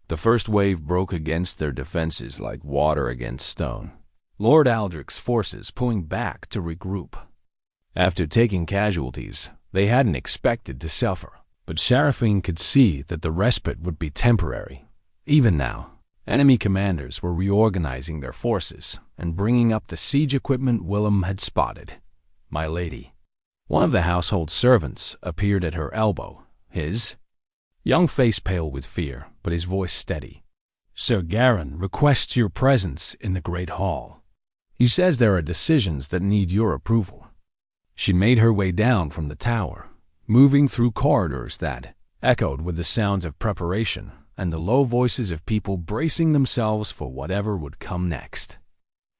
Speaker 1: The first wave broke against their defenses like water against stone, Lord Aldrich's forces pulling back to regroup. After taking casualties they hadn't expected to suffer, but Seraphine could see that the respite would be temporary. Even now, enemy commanders were reorganizing their forces and bringing up the siege equipment Willem had spotted. "My lady." One of the household servants appeared at her elbow, his young face pale with fear, but his voice steady. "Sir Garron requests your presence in the Great Hall. He says there are decisions that need your approval." She made her way down from the tower, moving through corridors that echoed with the sounds of preparation and the low voices of people bracing themselves for whatever would come next.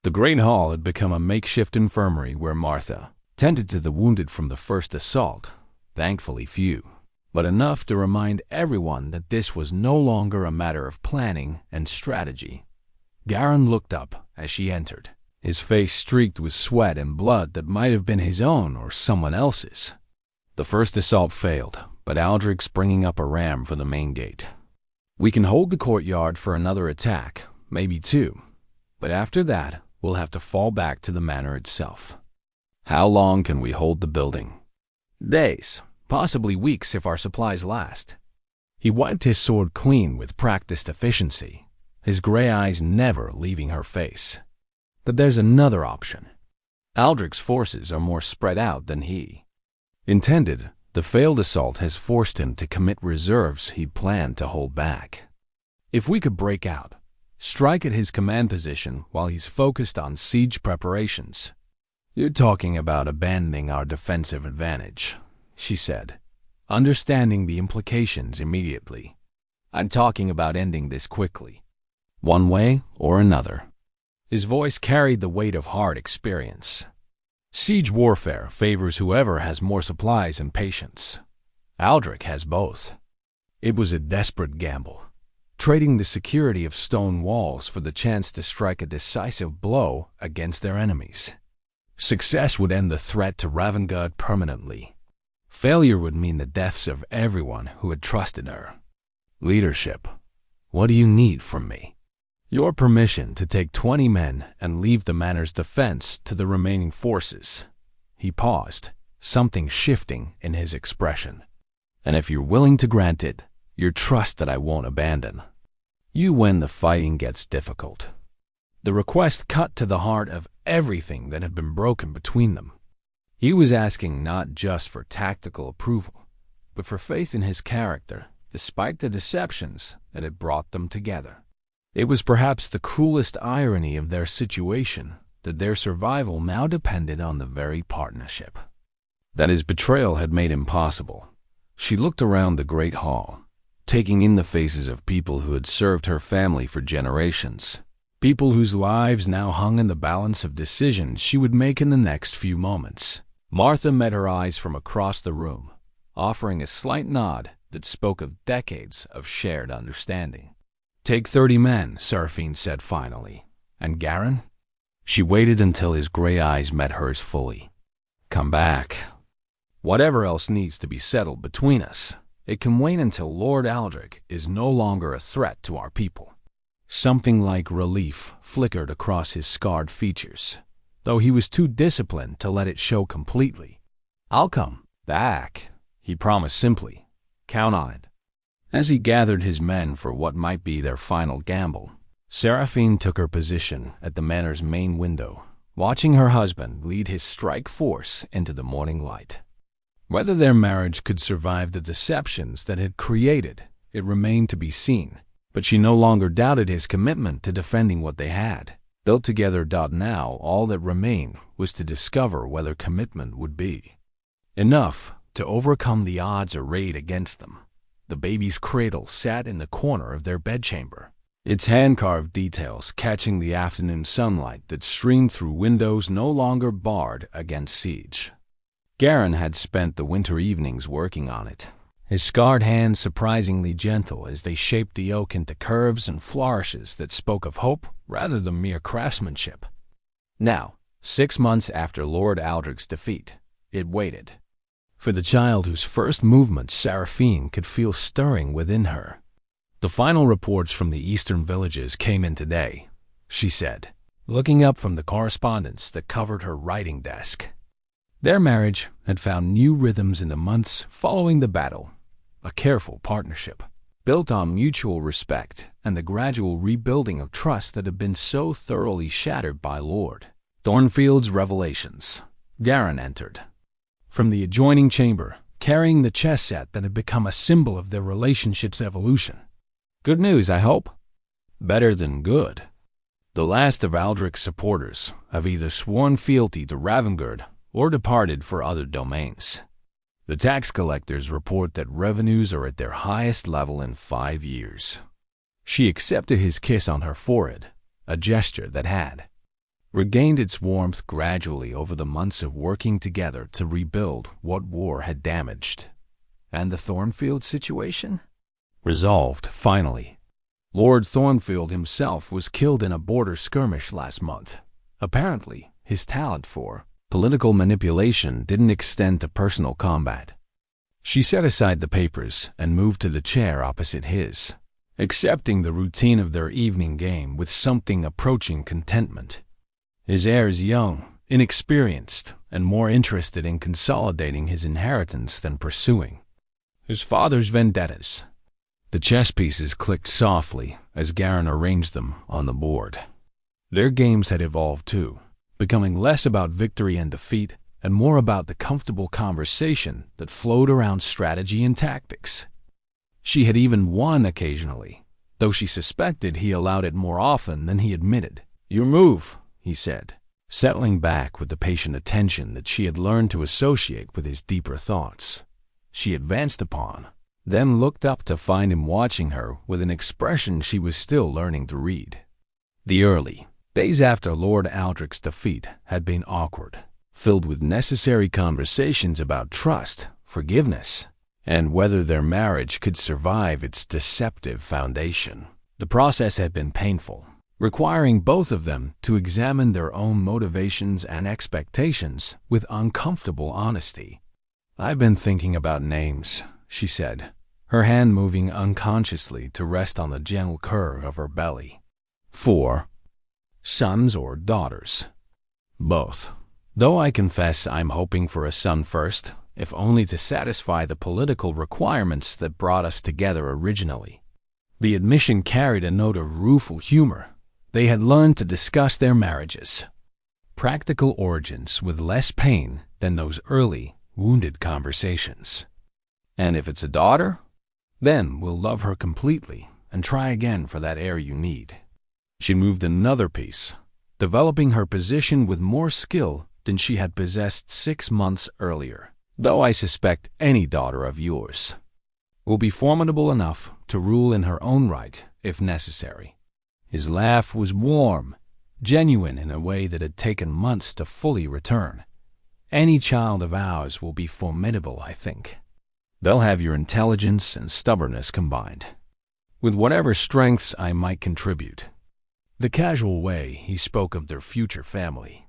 Speaker 1: The Great Hall had become a makeshift infirmary where Martha tended to the wounded from the first assault, thankfully few, but enough to remind everyone that this was no longer a matter of planning and strategy. Garron looked up as she entered, his face streaked with sweat and blood that might have been his own or someone else's. The first assault failed, but Aldrich's bringing up a ram for the main gate. "We can hold the courtyard for another attack, maybe two, but after that we'll have to fall back to the manor itself." "How long can we hold the building?" "Days, possibly weeks if our supplies last." He wiped his sword clean with practiced efficiency, his gray eyes never leaving her face. "But there's another option. Aldrich's forces are more spread out than he intended. The failed assault has forced him to commit reserves he'd planned to hold back. If we could break out, strike at his command position while he's focused on siege preparations." "You're talking about abandoning our defensive advantage," she said, understanding the implications immediately. "I'm talking about ending this quickly, one way or another." His voice carried the weight of hard experience. Siege warfare favors whoever has more supplies and patience. Aldrich has both. It was a desperate gamble, trading the security of stone walls for the chance to strike a decisive blow against their enemies. Success would end the threat to Ravengard permanently. Failure would mean the deaths of everyone who had trusted her. "Leadership. What do you need from me?" "Your permission to take 20 men and leave the manor's defense to the remaining forces." He paused, something shifting in his expression. "And if you're willing to grant it, your trust that I won't abandon you when the fighting gets difficult." The request cut to the heart of everything that had been broken between them. He was asking not just for tactical approval, but for faith in his character, despite the deceptions that had brought them together. It was perhaps the cruelest irony of their situation that their survival now depended on the very partnership that his betrayal had made impossible. She looked around the great hall, taking in the faces of people who had served her family for generations, people whose lives now hung in the balance of decisions she would make in the next few moments. Martha met her eyes from across the room, offering a slight nod that spoke of decades of shared understanding. "Take 30 men," Seraphine said finally. "And Garron?" She waited until his gray eyes met hers fully. "Come back." Whatever else needs to be settled between us, it can wait until Lord Aldrich is no longer a threat to our people." Something like relief flickered across his scarred features, though he was too disciplined to let it show completely. "I'll come back," he promised simply. "Count on it." As he gathered his men for what might be their final gamble, Seraphine took her position at the manor's main window, watching her husband lead his strike force into the morning light. Whether their marriage could survive the deceptions that had created it remained to be seen, but she no longer doubted his commitment to defending what they had built together. Now all that remained was to discover whether commitment would be enough to overcome the odds arrayed against them. The baby's cradle sat in the corner of their bedchamber, its hand-carved details catching the afternoon sunlight that streamed through windows no longer barred against siege. Garron had spent the winter evenings working on it, his scarred hands surprisingly gentle as they shaped the oak into curves and flourishes that spoke of hope rather than mere craftsmanship. Now, 6 months after Lord Aldrich's defeat, it waited for the child whose first movements Seraphine could feel stirring within her. "The final reports from the eastern villages came in today," she said, looking up from the correspondence that covered her writing desk. Their marriage had found new rhythms in the months following the battle, a careful partnership, built on mutual respect and the gradual rebuilding of trust that had been so thoroughly shattered by Lord Thornfield's revelations. Garron entered from the adjoining chamber, carrying the chess set that had become a symbol of their relationship's evolution. "Good news, I hope?" "Better than good. The last of Aldrich's supporters have either sworn fealty to Ravengard or departed for other domains. The tax collectors report that revenues are at their highest level in 5 years. She accepted his kiss on her forehead, a gesture that had regained its warmth gradually over the months of working together to rebuild what war had damaged. And the Thornfield situation? Resolved, finally. Lord Thornfield himself was killed in a border skirmish last month. Apparently, his talent for political manipulation didn't extend to personal combat. She set aside the papers and moved to the chair opposite his, accepting the routine of their evening game with something approaching contentment. His heirs young, inexperienced, and more interested in consolidating his inheritance than pursuing his father's vendettas. The chess pieces clicked softly as Garron arranged them on the board. Their games had evolved too, becoming less about victory and defeat and more about the comfortable conversation that flowed around strategy and tactics. She had even won occasionally, though she suspected he allowed it more often than he admitted. "Your move," he said, settling back with the patient attention that she had learned to associate with his deeper thoughts. She advanced upon, then looked up to find him watching her with an expression she was still learning to read. The early days after Lord Aldrich's defeat had been awkward, filled with necessary conversations about trust, forgiveness, and whether their marriage could survive its deceptive foundation. The process had been painful, requiring both of them to examine their own motivations and expectations with uncomfortable honesty. "I've been thinking about names," she said, her hand moving unconsciously to rest on the gentle curve of her belly. "For sons or daughters?" "Both. Though I confess I'm hoping for a son first, if only to satisfy the political requirements that brought us together originally." The admission carried a note of rueful humor. They had learned to discuss their marriages, practical origins with less pain than those early, wounded conversations. "And if it's a daughter, then we'll love her completely and try again for that heir you need." She moved another piece, developing her position with more skill than she had possessed 6 months earlier. "Though I suspect any daughter of yours will be formidable enough to rule in her own right if necessary." His laugh was warm, genuine in a way that had taken months to fully return. "Any child of ours will be formidable, I think. They'll have your intelligence and stubbornness combined, with whatever strengths I might contribute." The casual way he spoke of their future family,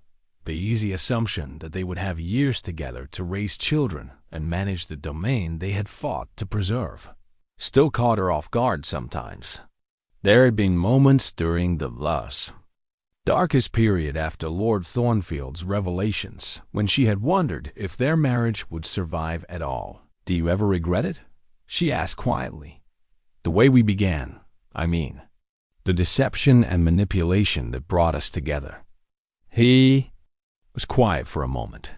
Speaker 1: The easy assumption that they would have years together to raise children and manage the domain they had fought to preserve still caught her off guard sometimes. There had been moments during the darkest period after Lord Thornfield's revelations when she had wondered if their marriage would survive at all. "Do you ever regret it?" she asked quietly. "The way we began, I mean. The deception and manipulation that brought us together." He was quiet for a moment,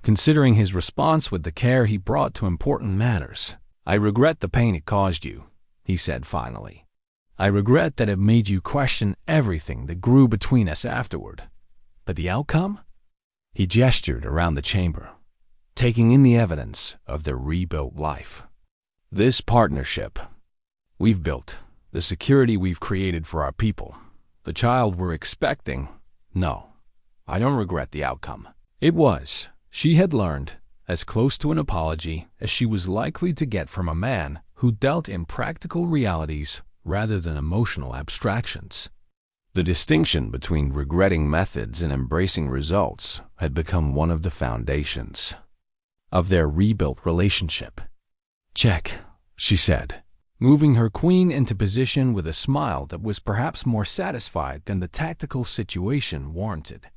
Speaker 1: considering his response with the care he brought to important matters. "I regret the pain it caused you," he said finally. "I regret that it made you question everything that grew between us afterward. But the outcome?" He gestured around the chamber, taking in the evidence of their rebuilt life. "This partnership we've built, the security we've created for our people, the child we're expecting, no, I don't regret the outcome." It was, she had learned, as close to an apology as she was likely to get from a man who dealt in practical realities rather than emotional abstractions. The distinction between regretting methods and embracing results had become one of the foundations of their rebuilt relationship. "Check," she said, moving her queen into position with a smile that was perhaps more satisfied than the tactical situation warranted.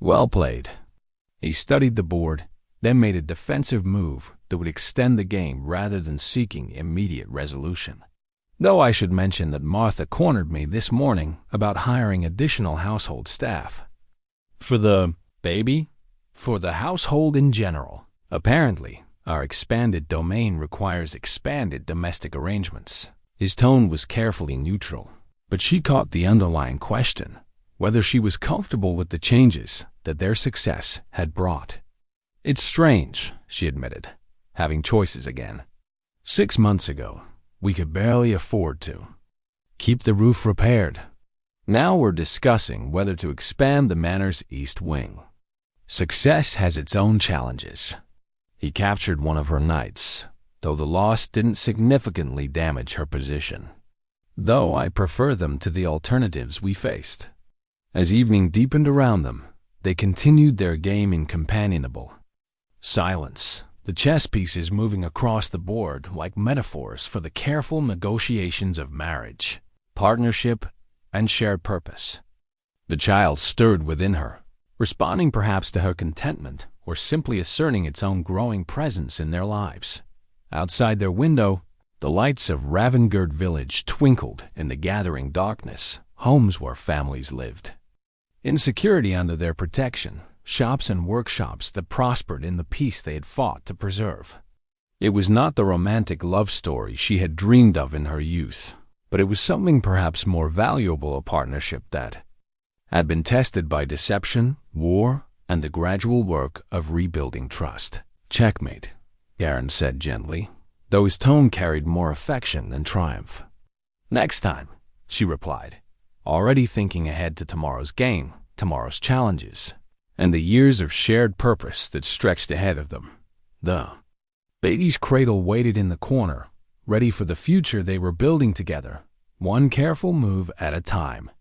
Speaker 1: "Well played." He studied the board, then made a defensive move that would extend the game rather than seeking immediate resolution. "Though I should mention that Martha cornered me this morning about hiring additional household staff." "For the baby?" "For the household in general. Apparently, our expanded domain requires expanded domestic arrangements." His tone was carefully neutral, but she caught the underlying question, whether she was comfortable with the changes that their success had brought. "It's strange," she admitted, having choices again. 6 months ago, we could barely afford to keep the roof repaired. Now we're discussing whether to expand the manor's east wing. Success has its own challenges." He captured one of her knights, though the loss didn't significantly damage her position. "Though I prefer them to the alternatives we faced." As evening deepened around them, they continued their game in companionable silence, the chess pieces moving across the board like metaphors for the careful negotiations of marriage, partnership, and shared purpose. The child stirred within her, responding perhaps to her contentment or simply asserting its own growing presence in their lives. Outside their window, the lights of Ravengard village twinkled in the gathering darkness, homes where families lived in security under their protection, shops and workshops that prospered in the peace they had fought to preserve. It was not the romantic love story she had dreamed of in her youth, but it was something perhaps more valuable, a partnership that had been tested by deception, war, and the gradual work of rebuilding trust. "Checkmate," Garron said gently, though his tone carried more affection than triumph. "Next time," she replied, already thinking ahead to tomorrow's game, tomorrow's challenges, and the years of shared purpose that stretched ahead of them. The baby's cradle waited in the corner, ready for the future they were building together, one careful move at a time.